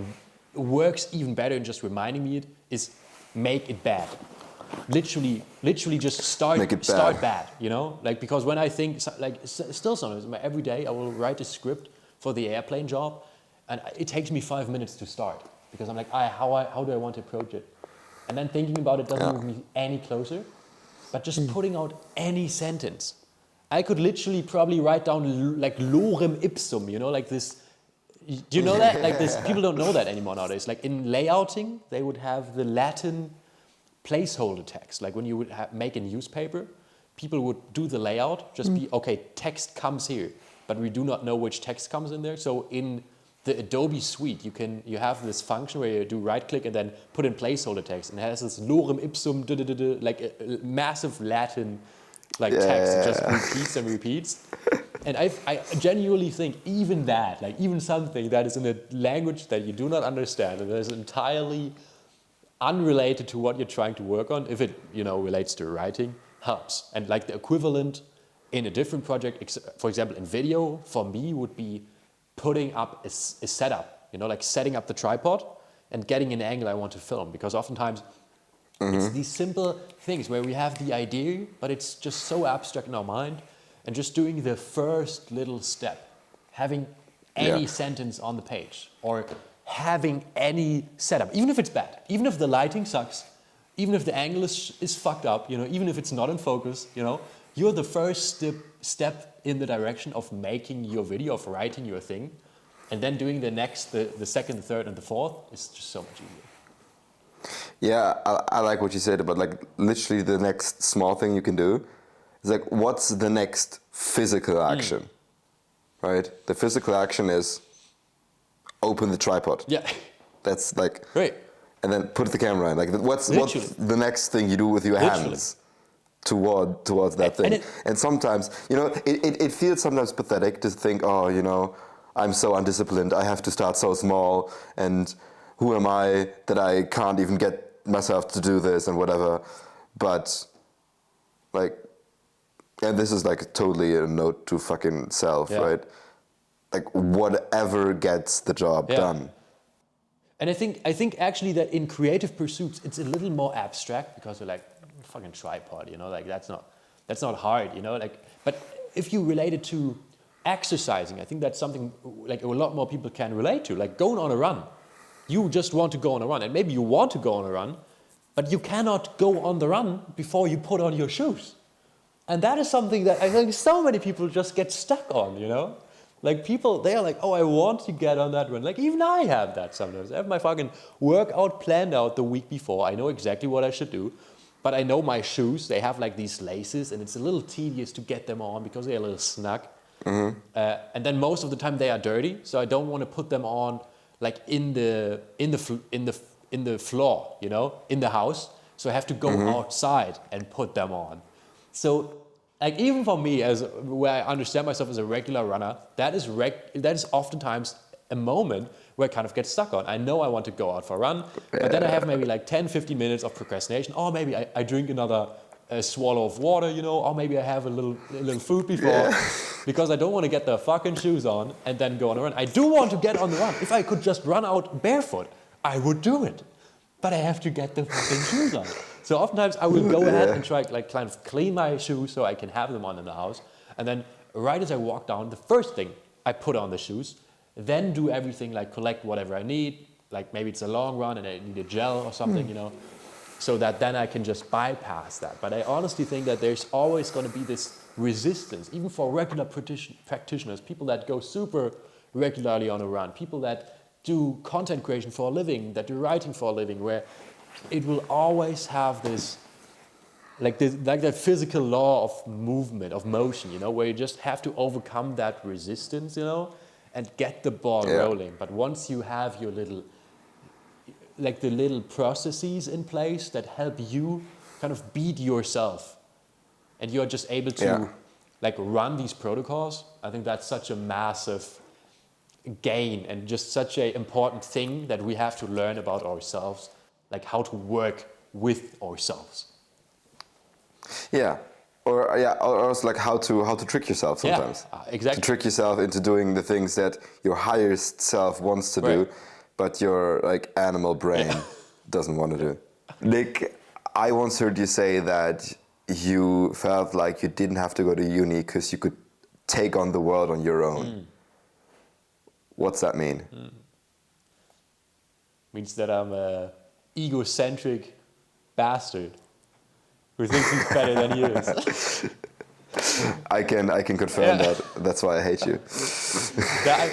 works even better in just reminding me it is make it bad. Literally just start bad, you know? Like, because when I think, like, still sometimes, every day I will write a script for the airplane job, and it takes me 5 minutes to start, because I'm like, how do I want to approach it? And then thinking about it doesn't move me any closer, but just putting out any sentence. I could literally probably write down like lorem ipsum, you know, like this. Do you know that? Like this, people don't know that anymore nowadays. Like in layouting, they would have the Latin placeholder text. Like when you would make a newspaper, people would do the layout, just be, okay, text comes here, but we do not know which text comes in there. So in the Adobe suite, you have this function where you do right click and then put in placeholder text, and it has this lorem ipsum, like a massive Latin text, it just repeats and repeats. And I genuinely think even that, like even something that is in a language that you do not understand and that is entirely unrelated to what you're trying to work on, if it, you know, relates to writing, helps. And like the equivalent in a different project, for example, in video, for me would be putting up a setup, you know, like setting up the tripod and getting an angle I want to film, because oftentimes it's these simple things where we have the idea, but it's just so abstract in our mind, and just doing the first little step, having any sentence on the page, or having any setup, even if it's bad, even if the lighting sucks, even if the angle is fucked up, you know, even if it's not in focus, you know, you're the first step in the direction of making your video, of writing your thing. And then doing the second, the third, and the fourth is just so much easier. Yeah, I like what you said about like literally the next small thing you can do. It's like, what's the next physical action, right? The physical action is open the tripod. Yeah. That's like, Great. and then put the camera in. Like, what's the next thing you do with your hands towards that thing? And sometimes, you know, it feels sometimes pathetic to think, oh, you know, I'm so undisciplined. I have to start so small, and who am I that I can't even get myself to do this and whatever. But like, and this is like totally a note to fucking self, right? Like, whatever gets the job done. And I think actually that in creative pursuits it's a little more abstract, because you're like, fucking tripod, you know, like that's not hard, you know, like. But if you relate it to exercising, I think that's something like a lot more people can relate to, like going on a run. You just want to go on a run, and maybe you want to go on a run, but you cannot go on the run before you put on your shoes. And that is something that I think so many people just get stuck on, you know? Like people, they are like, oh, I want to get on that run. Like even I have that sometimes. I have my fucking workout planned out the week before. I know exactly what I should do. But I know my shoes, they have like these laces, and it's a little tedious to get them on because they're a little snug. Mm-hmm. And then most of the time they are dirty, so I don't want to put them on like in the floor, you know, in the house. So I have to go outside and put them on. So like even for me, as where I understand myself as a regular runner, that is oftentimes a moment where I kind of get stuck on. I know I want to go out for a run, but then I have maybe like 10, 15 minutes of procrastination. Or maybe I drink another swallow of water, you know, or maybe I have a little food before, because I don't want to get the fucking shoes on and then go on a run. I do want to get on the run. If I could just run out barefoot, I would do it. But I have to get the fucking shoes on. So oftentimes I will go ahead and try like kind of clean my shoes so I can have them on in the house. And then right as I walk down, the first thing I put on the shoes, then do everything like collect whatever I need. Like maybe it's a long run and I need a gel or something, you know, so that then I can just bypass that. But I honestly think that there's always going to be this resistance, even for regular practitioners, people that go super regularly on a run, people that do content creation for a living, that do writing for a living, where it will always have this, like that physical law of movement, of motion, you know, where you just have to overcome that resistance, you know, and get the ball rolling. But once you have your little, like the little processes in place that help you kind of beat yourself, and you're just able to like run these protocols, I think that's such a massive gain and just such an important thing that we have to learn about ourselves, like how to work with ourselves. Or also like how to trick yourself sometimes. Exactly. To trick yourself into doing the things that your highest self wants to do, but your like animal brain doesn't want to do. Nick, I once heard you say that you felt like you didn't have to go to uni because you could take on the world on your own. What's that mean? Means that I'm a egocentric bastard who thinks he's better than he is. I can confirm that. That's why I hate you.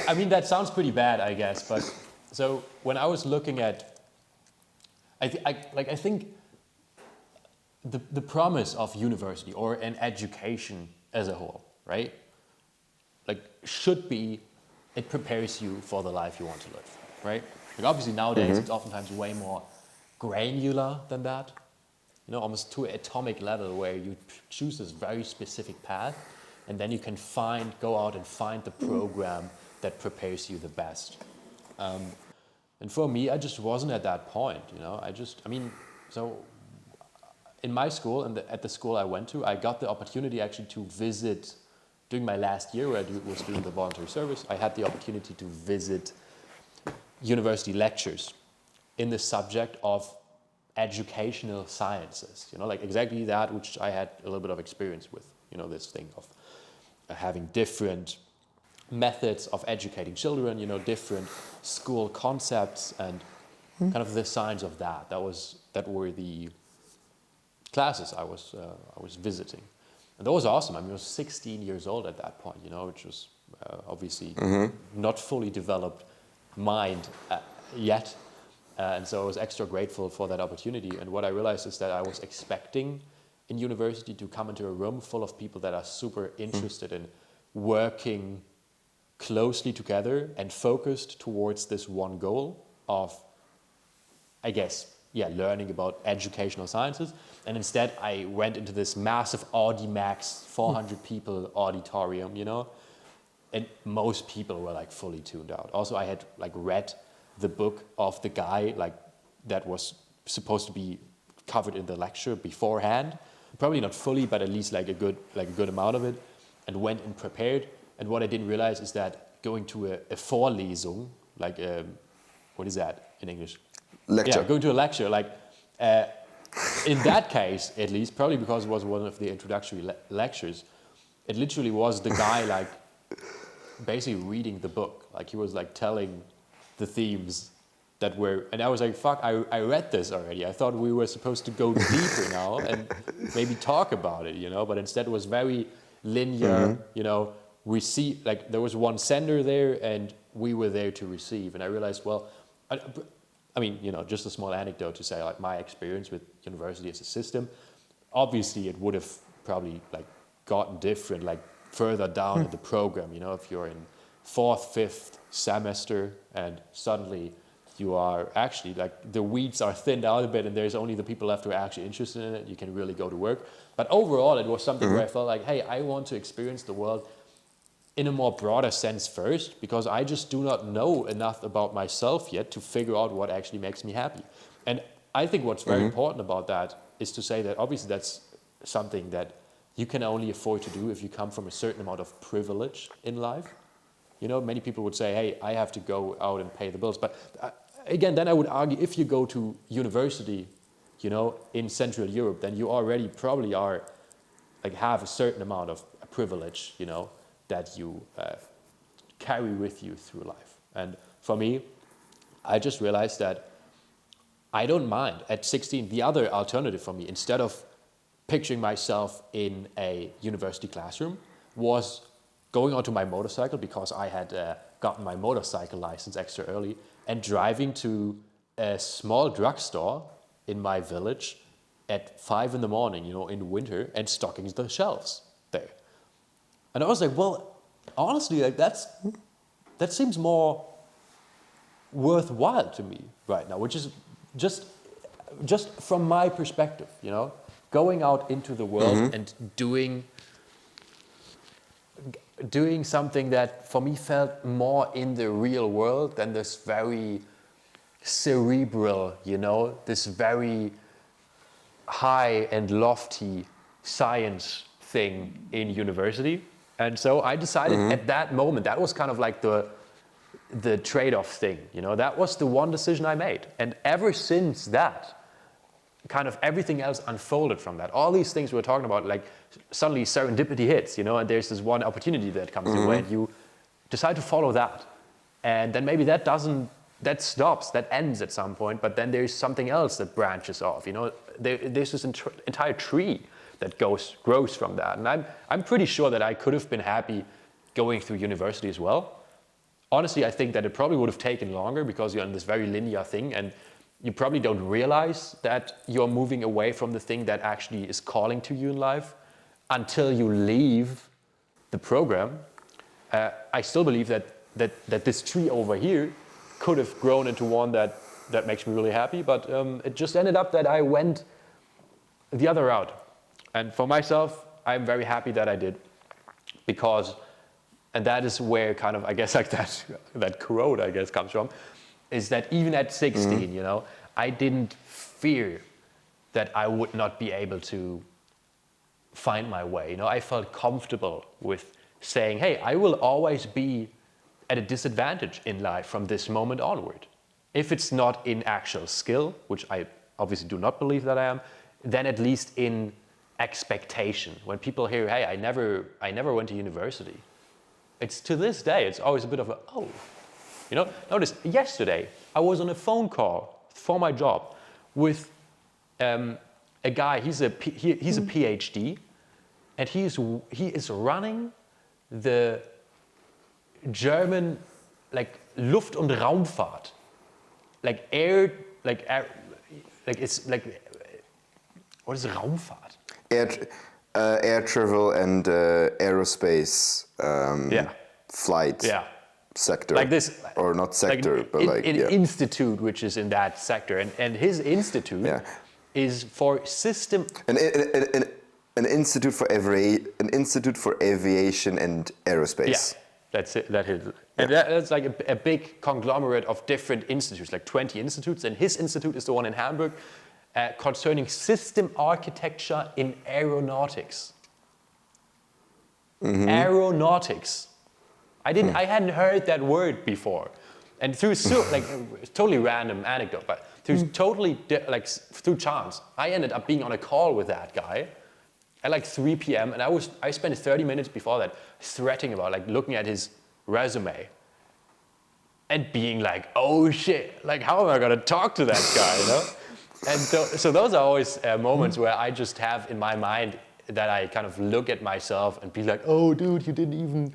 I mean, that sounds pretty bad, I guess. But so when I was looking at, I think the promise of university or an education as a whole, right? Like should be, it prepares you for the life you want to live, right? Like obviously nowadays it's oftentimes way more granular than that, you know, almost to an atomic level where you choose this very specific path, and then you can go out and find the program that prepares you the best. And for me, I just wasn't at that point, you know. So in my school and at the school I went to, I got the opportunity actually to visit. During my last year where I was doing the voluntary service, I had the opportunity to visit university lectures in the subject of educational sciences, you know, like exactly that which I had a little bit of experience with, you know, this thing of having different methods of educating children, you know, different school concepts and kind of the science of that. That were the classes I was visiting. And that was awesome. I mean, I was 16 years old at that point, you know, which was obviously not fully developed mind yet. And so I was extra grateful for that opportunity. And what I realized is that I was expecting in university to come into a room full of people that are super interested in working closely together and focused towards this one goal of, I guess, learning about educational sciences. And instead I went into this massive Audimax 400 people auditorium, and most people were like fully tuned out. Also, I had like read the book of the guy like that was supposed to be covered in the lecture beforehand, probably not fully, but at least like a good amount of it, and went and prepared. And what I didn't realize is that going to a Vorlesung, like what is that in English? Lecture. Yeah, going to a lecture, like in that case, at least, probably because it was one of the introductory lectures, it literally was the guy like basically reading the book. Like he was like telling the themes that were, and I was like, fuck, I read this already. I thought we were supposed to go deeper now and maybe talk about it, but instead it was very linear, we see, like there was one sender there and we were there to receive. And I realized, well, I mean, just a small anecdote to say, like my experience with university as a system, obviously it would have probably like gotten different, like further down in the program, if you're in 4th, 5th semester and suddenly you are actually like the weeds are thinned out a bit and there's only the people left who are actually interested in it, you can really go to work. But overall it was something where I felt like, hey, I want to experience the world in a more broader sense first, because I just do not know enough about myself yet to figure out what actually makes me happy. And I think what's very important about that is to say that obviously that's something that you can only afford to do if you come from a certain amount of privilege in life. Many people would say, hey, I have to go out and pay the bills. But again, then I would argue if you go to university, in Central Europe, then you already probably are, like have a certain amount of privilege, that you carry with you through life. And for me, I just realized that I don't mind at 16, the other alternative for me, instead of picturing myself in a university classroom, was going onto my motorcycle, because I had gotten my motorcycle license extra early, and driving to a small drugstore in my village at 5 in the morning, in winter, and stocking the shelves there. And I was like, well, honestly, like that seems more worthwhile to me right now, which is just from my perspective, going out into the world and doing something that for me felt more in the real world than this very cerebral, this very high and lofty science thing in university. And so I decided at that moment, that was kind of like the trade-off thing, that was the one decision I made. And ever since that, kind of everything else unfolded from that. All these things we were talking about, like suddenly serendipity hits, and there's this one opportunity that comes your way and you decide to follow that. And then maybe that stops, that ends at some point, but then there's something else that branches off, there's this entire tree that grows from that. And I'm pretty sure that I could have been happy going through university as well. Honestly, I think that it probably would have taken longer because you're in this very linear thing and you probably don't realize that you're moving away from the thing that actually is calling to you in life until you leave the program. I still believe that this tree over here could have grown into one that makes me really happy, but it just ended up that I went the other route. And for myself, I'm very happy that I did, because, and that is where kind of, I guess, like that quote, I guess, comes from, is that even at 16, I didn't fear that I would not be able to find my way. I felt comfortable with saying, hey, I will always be at a disadvantage in life from this moment onward. If it's not in actual skill, which I obviously do not believe that I am, then at least in expectation. When people hear, hey, I never went to university, it's to this day, it's always a bit of a, oh. Notice yesterday I was on a phone call for my job with a guy. He's a PhD, and he is running the German, like Luft- und Raumfahrt, like air, it's like, what is Raumfahrt? Air travel and aerospace flight sector. Like this, or not sector, like but an institute which is in that sector, and his institute is for system. An institute for aviation and aerospace. Yeah, that's it. That is it. And that's like a big conglomerate of different institutes, like 20 institutes. And his institute is the one in Hamburg, concerning system architecture in aeronautics. Mm-hmm. Aeronautics. I hadn't heard that word before. And through totally random anecdote, but through through chance, I ended up being on a call with that guy at like 3 p.m. and I spent 30 minutes before that threatening about, like, looking at his resume and being like, oh shit, like, how am I gonna talk to that guy, you know? And so those are always moments where I just have in my mind that I kind of look at myself and be like, oh dude, you didn't even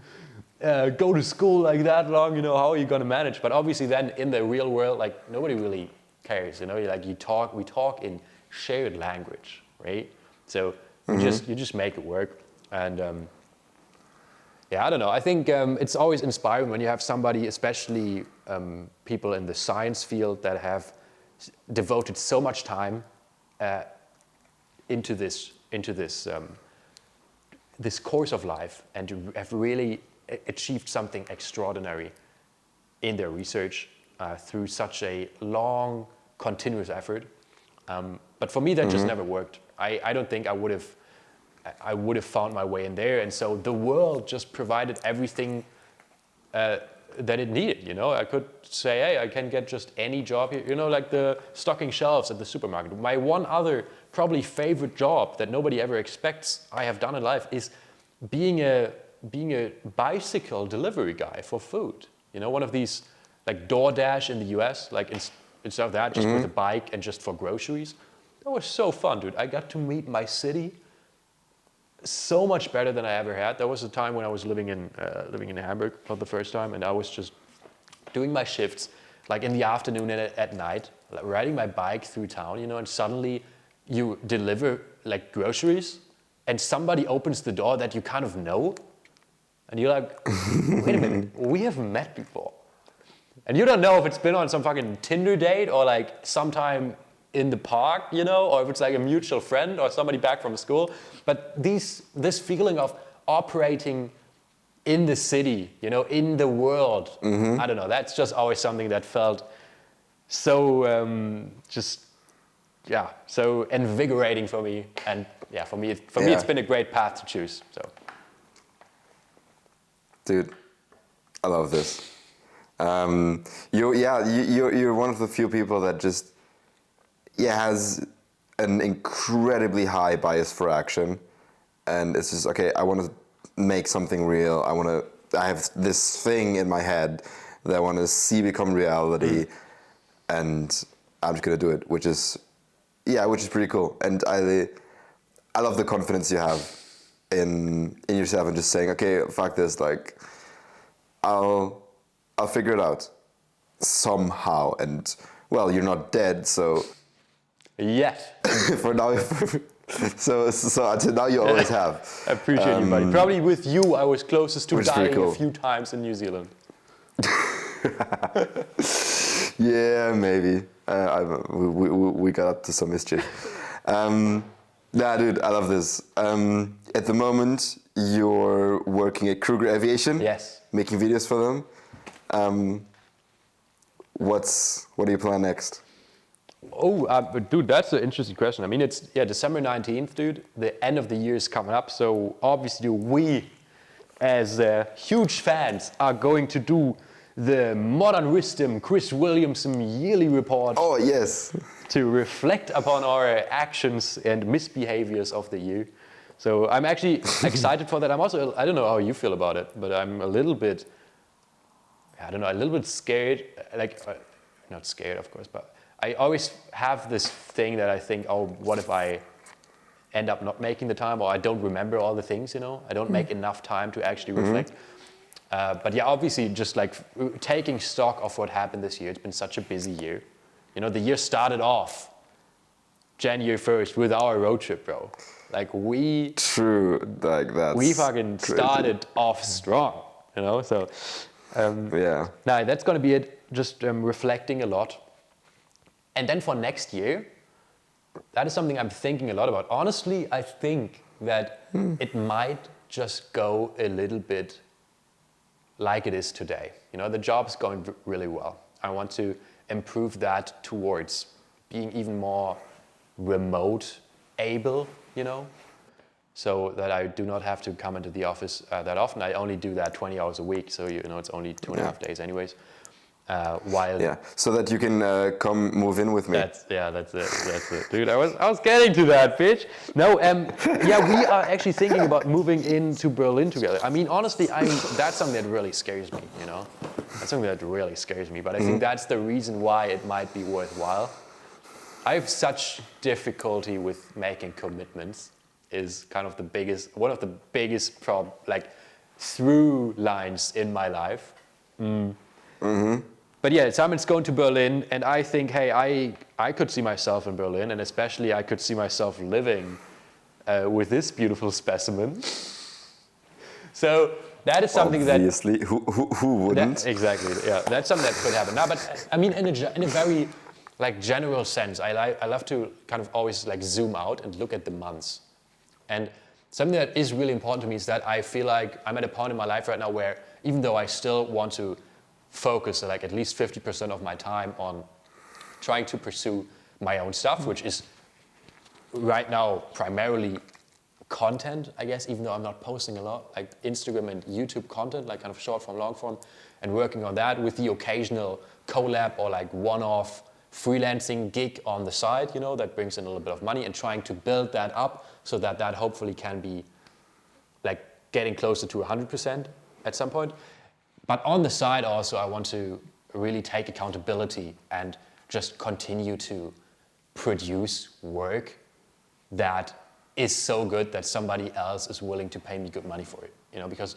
go to school like that long, you know, how are you gonna manage? But obviously then in the real world, like, nobody really cares, you know, we talk in shared language, right? So you just make it work. And I don't know. I think it's always inspiring when you have somebody, especially people in the science field, that have devoted so much time into this course of life, and have really achieved something extraordinary in their research through such a long, continuous effort. But for me, that just never worked. I don't think I would have found my way in there. And so the world just provided everything that it needed, you know. I could say, hey, I can get just any job here, you know, like the stocking shelves at the supermarket. My one other probably favorite job that nobody ever expects I have done in life is being a bicycle delivery guy for food. You know, one of these, like DoorDash in the US, like instead of that, just with a bike and just for groceries. That was so fun, dude. I got to meet my city so much better than I ever had. There was a time when I was living in Hamburg for the first time, and I was just doing my shifts, like in the afternoon and at night, like riding my bike through town, you know, and suddenly you deliver like groceries, and somebody opens the door that you kind of know, and you're like, wait a minute, we haven't met before. And you don't know if it's been on some fucking Tinder date or like sometime in the park, you know, or if it's like a mutual friend or somebody back from school. But this feeling of operating in the city, you know, in the world, I don't know, that's just always something that felt so so invigorating for me. And yeah, for me it's been a great path to choose. So, dude, I love this. You're one of the few people that just has an incredibly high bias for action, and it's just, okay, I want to make something real. I have this thing in my head that I want to see become reality, and I'm just gonna do it, which is pretty cool. And I love the confidence you have in yourself and just saying, okay, fuck this, like I'll figure it out somehow. And well, you're not dead, so yes. for now, so until now you always have. I appreciate you, buddy. Probably with you, I was closest to dying cool. a few times in New Zealand. Yeah, maybe. We got up to some mischief. Dude, I love this. At the moment, you're working at Kruger Aviation. Yes. Making videos for them. What do you plan next? Oh, but dude, that's an interesting question. I mean, it's December 19th, dude. The end of the year is coming up, so obviously we, as huge fans, are going to do the Modern Wisdom Chris Williamson yearly report. Oh yes. To reflect upon our actions and misbehaviors of the year. So I'm actually excited for that. I'm also, I don't know how you feel about it, but I'm a little bit, a little bit scared. Like, not scared, of course, but I always have this thing that I think, oh, what if I end up not making the time, or I don't remember all the things, you know? I don't make enough time to actually reflect. But yeah, obviously, just like taking stock of what happened this year, it's been such a busy year. You know, the year started off January 1st with our road trip, bro. Like we fucking crazy. started off strong, you know. So now that's gonna be it. Just reflecting a lot, and then for next year, that is something I'm thinking a lot about. Honestly, I think that it might just go a little bit like it is today. You know, the job is going really well. I want to improve that towards being even more remote able, you know, so that I do not have to come into the office that often. I only do that 20 hours a week, so you know it's only 2.5 days anyways. So that you can move in with me. That's it, dude. I was getting to that, bitch. No, we are actually thinking about moving into Berlin together. I mean, honestly, that's something that really scares me, you know. That's something that really scares me. But I think that's the reason why it might be worthwhile. I have such difficulty with making commitments. Is kind of one of the biggest through lines in my life. But yeah, Simon's going to Berlin, and I think, hey, I could see myself in Berlin, and especially I could see myself living with this beautiful specimen. So that is something obviously, who wouldn't? Exactly, yeah, that's something that could happen. No, but I mean, in a very general sense, I love to kind of always zoom out and look at the months. And something that is really important to me is that I feel like I'm at a point in my life right now where even though I still want to focus at least 50% of my time on trying to pursue my own stuff, which is right now primarily content, I guess, even though I'm not posting a lot, like Instagram and YouTube content, like kind of short form, long form, and working on that with the occasional collab or one-off freelancing gig on the side, you know, that brings in a little bit of money, and trying to build that up so that hopefully can be getting closer to 100% at some point. But on the side also, I want to really take accountability and just continue to produce work that is so good that somebody else is willing to pay me good money for it, you know, because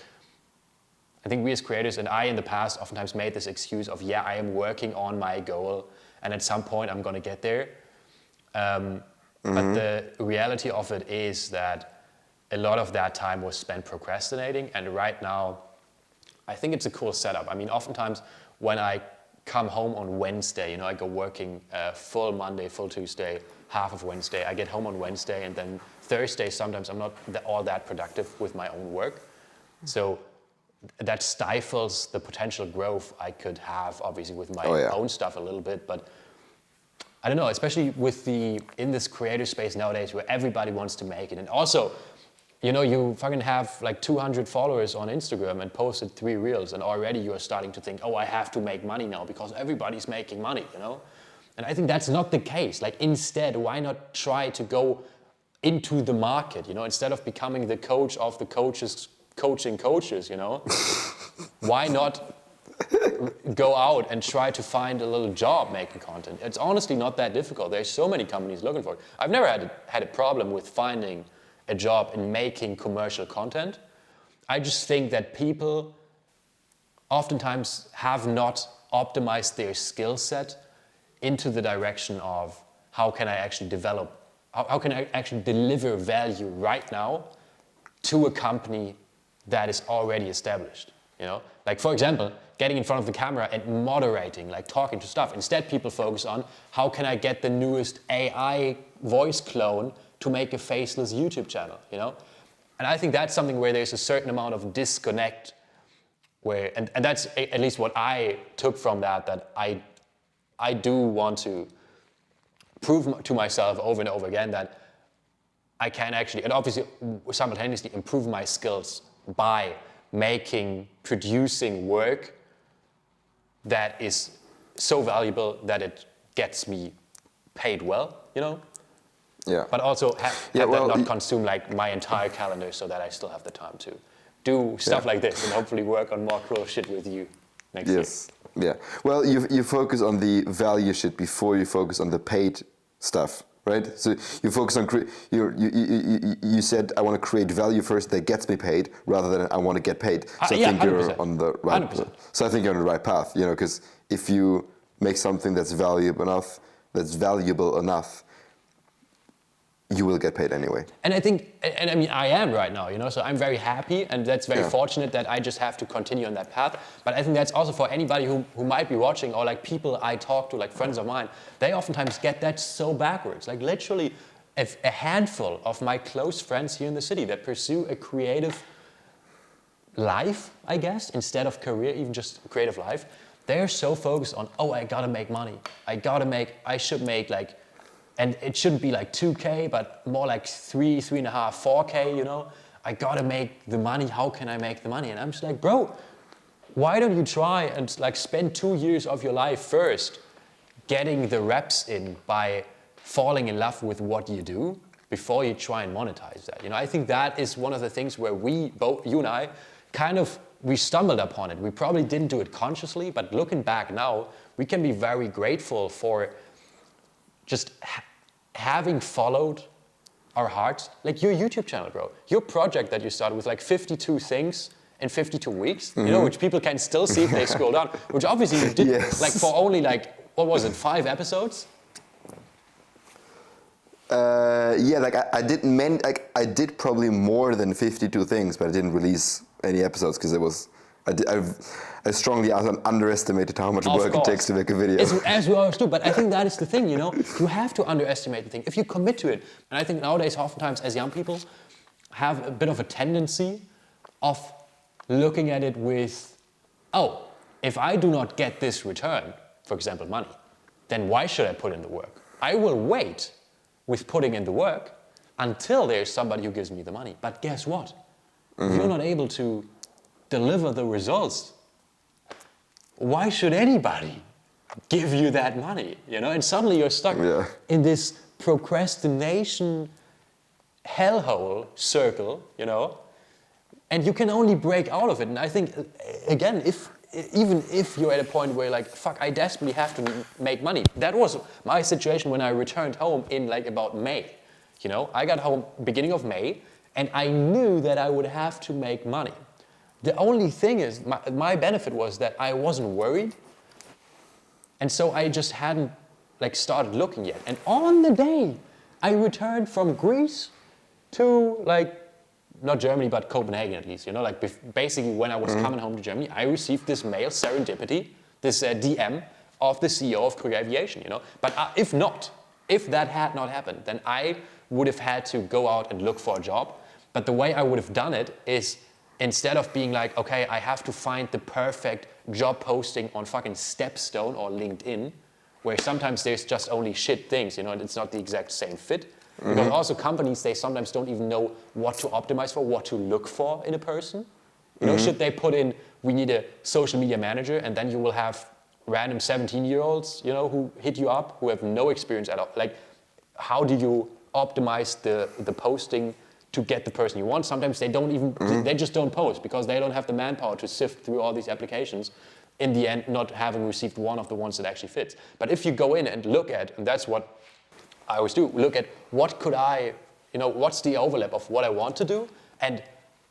I think we as creators, and I in the past oftentimes made this excuse of, I am working on my goal and at some point I'm going to get there. But the reality of it is that a lot of that time was spent procrastinating, and right now I think it's a cool setup. I mean, oftentimes when I come home on Wednesday, you know, I go working full Monday, full Tuesday, half of Wednesday. I get home on Wednesday, and then Thursday sometimes I'm not all that productive with my own work. So that stifles the potential growth I could have, obviously, with my own stuff a little bit. But I don't know, especially in this creator space nowadays where everybody wants to make it. And also, you know, you fucking have 200 followers on Instagram and posted 3 reels, and already you are starting to think, I have to make money now because everybody's making money, you know? And I think that's not the case. Instead, why not try to go into the market, you know, instead of becoming the coach of the coaches coaching coaches, you know? Why not go out and try to find a little job making content? It's honestly not that difficult. There's so many companies looking for it. I've never had a problem with finding a job in making commercial content. I just think that people oftentimes have not optimized their skill set into the direction of how can I actually how can I actually deliver value right now to a company that is already established, you know? For example, getting in front of the camera and moderating, talking to stuff. Instead, people focus on how can I get the newest AI voice clone to make a faceless YouTube channel, you know? And I think that's something where there's a certain amount of disconnect and that's at least what I took from that I do want to prove to myself over and over again that I can actually, and obviously simultaneously improve my skills by producing work that is so valuable that it gets me paid well, you know? Yeah. But also have that not consume my entire calendar, so that I still have the time to do stuff like this and hopefully work on more cool shit with you next year. Yeah. Well, you focus on the value shit before you focus on the paid stuff. right? So you focus on you said I want to create value first that gets me paid rather than I want to get paid. So I think 100%. you're on the right. 100%. So I think you're on the right path, because if you make something that's valuable enough, you will get paid anyway. And I think, and I mean, I am right now, so I'm very happy, and that's very fortunate that I just have to continue on that path. But I think that's also for anybody who might be watching, or like people I talk to, like friends of mine, they oftentimes get that so backwards. Like literally a handful of my close friends here in the city that pursue a creative life, I guess, instead of career, even just creative life, they're so focused on, I gotta make money. I should make like, and it shouldn't be like 2K, but more like 3.5, 4K, I gotta make the money. How can I make the money? And I'm just like, bro, why don't you try and like spend 2 years of your life first getting the reps in by falling in love with what you do before you try and monetize that? I think that is one of the things where you and I, we stumbled upon it. We probably didn't do it consciously, but looking back now, we can be very grateful for just having followed our hearts. Like your YouTube channel, bro. Your project that you started with like 52 things in 52 weeks, which people can still see if they scroll down, which obviously you did like for only like, what was it, 5 episodes? I did probably more than 52 things, but I didn't release any episodes because I strongly underestimated how much work it takes to make a video. As we always do, but I think that is the thing, you have to underestimate the thing. If you commit to it, and I think nowadays oftentimes as young people have a bit of a tendency of looking at it with, if I do not get this return, for example money, then why should I put in the work? I will wait with putting in the work until there's somebody who gives me the money. But guess what? If you're not able to deliver the results, why should anybody give you that money? And suddenly you're stuck in this procrastination hellhole circle, and you can only break out of it. And I think, again, even if you're at a point where you're like, fuck, I desperately have to make money. That was my situation when I returned home in like about May. I got home beginning of May, and I knew that I would have to make money. The only thing is, my benefit was that I wasn't worried, and so I just hadn't like started looking yet. And on the day I returned from Greece to like, not Germany, but Copenhagen at least, basically when I was coming home to Germany, I received this mail, Serendipity, this DM of the CEO of Krüger Aviation, But if that had not happened, then I would have had to go out and look for a job. But the way I would have done it is, instead of being like, okay, I have to find the perfect job posting on fucking Stepstone or LinkedIn, where sometimes there's just only shit things, and it's not the exact same fit. Because also companies, they sometimes don't even know what to optimize for, what to look for in a person. Should they put in, we need a social media manager, and then you will have random 17-year-olds, who hit you up, who have no experience at all. Like, how do you optimize the posting to get the person you want? Sometimes they don't even, they just don't post because they don't have the manpower to sift through all these applications, in the end not having received one of the ones that actually fits. But if you go in and look at, and that's what I always do, look at what could I, what's the overlap of what I want to do, and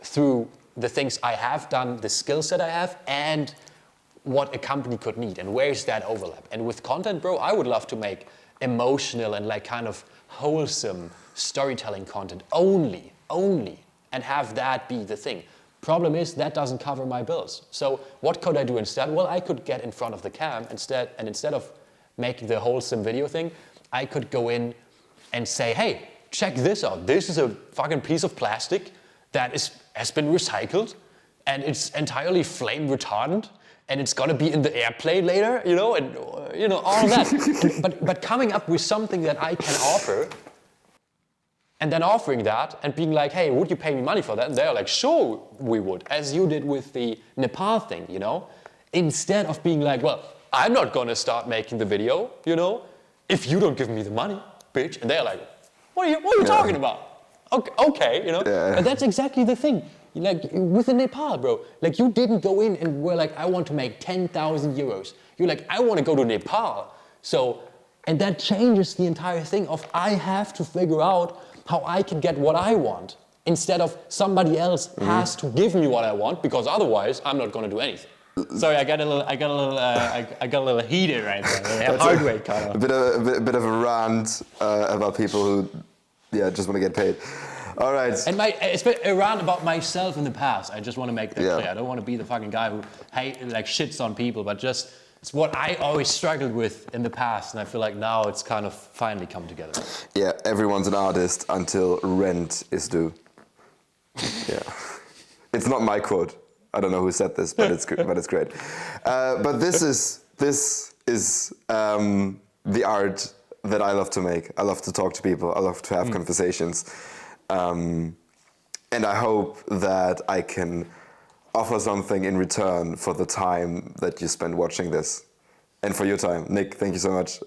through the things I have done, the skill set I have, and what a company could need, and where's that overlap. And with content, bro, I would love to make emotional and like kind of wholesome storytelling content only, and have that be the thing. Problem is, that doesn't cover my bills. So what could I do instead? Well, I could get in front of the cam instead of making the wholesome video thing, I could go in and say, hey, check this out. This is a fucking piece of plastic that has been recycled, and it's entirely flame retardant, and it's gonna be in the airplane later, and all of that. but coming up with something that I can offer, and then offering that and being like, hey, would you pay me money for that? And they're like, sure, we would, as you did with the Nepal thing, Instead of being like, well, I'm not gonna start making the video, if you don't give me the money, bitch. And they're like, what are you talking about? Okay, But that's exactly the thing. Like with the Nepal, bro, like you didn't go in and were like, I want to make 10,000 euros. You're like, I want to go to Nepal. So And that changes the entire thing of I have to figure out how I can get what I want instead of somebody else has to give me what I want, because otherwise I'm not going to do anything. Sorry, I got a little heated right there. Heart rate kind of. A bit of a rant about people who, just want to get paid. All right. And it's been a rant about myself in the past. I just want to make that clear. I don't want to be the fucking guy who shits on people, but just it's what I always struggled with in the past, and I feel like now it's kind of finally come together. Yeah, everyone's an artist until rent is due. Yeah, it's not my quote. I don't know who said this, but it's great. But this is the art that I love to make. I love to talk to people. I love to have conversations, and I hope that I can offer something in return for the time that you spend watching this, and for your time. Nick, thank you so much.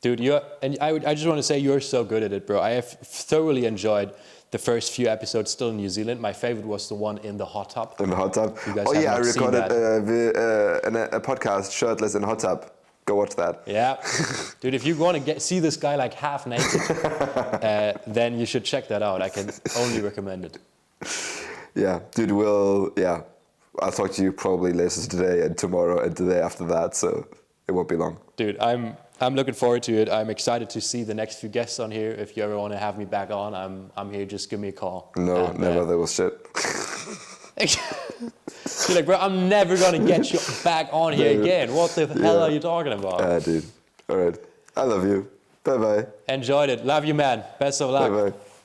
Dude, I just want to say you're so good at it, bro. I have thoroughly enjoyed the first few episodes still in New Zealand. My favorite was the one in the hot tub. In the hot tub? Oh yeah, I recorded a podcast, Shirtless in a Hot Tub. Go watch that. Yeah. Dude, if you want to see this guy like half naked, then you should check that out. I can only recommend it. Yeah, dude, I'll talk to you probably later today and tomorrow and the day after that, so it won't be long. Dude, I'm looking forward to it. I'm excited to see the next few guests on here. If you ever want to have me back on, I'm here. Just give me a call. No, never. That was shit. You're like, bro, I'm never gonna get you back on here again. What the hell are you talking about? Dude. All right. I love you. Bye bye. Enjoyed it. Love you, man. Best of luck. Bye bye.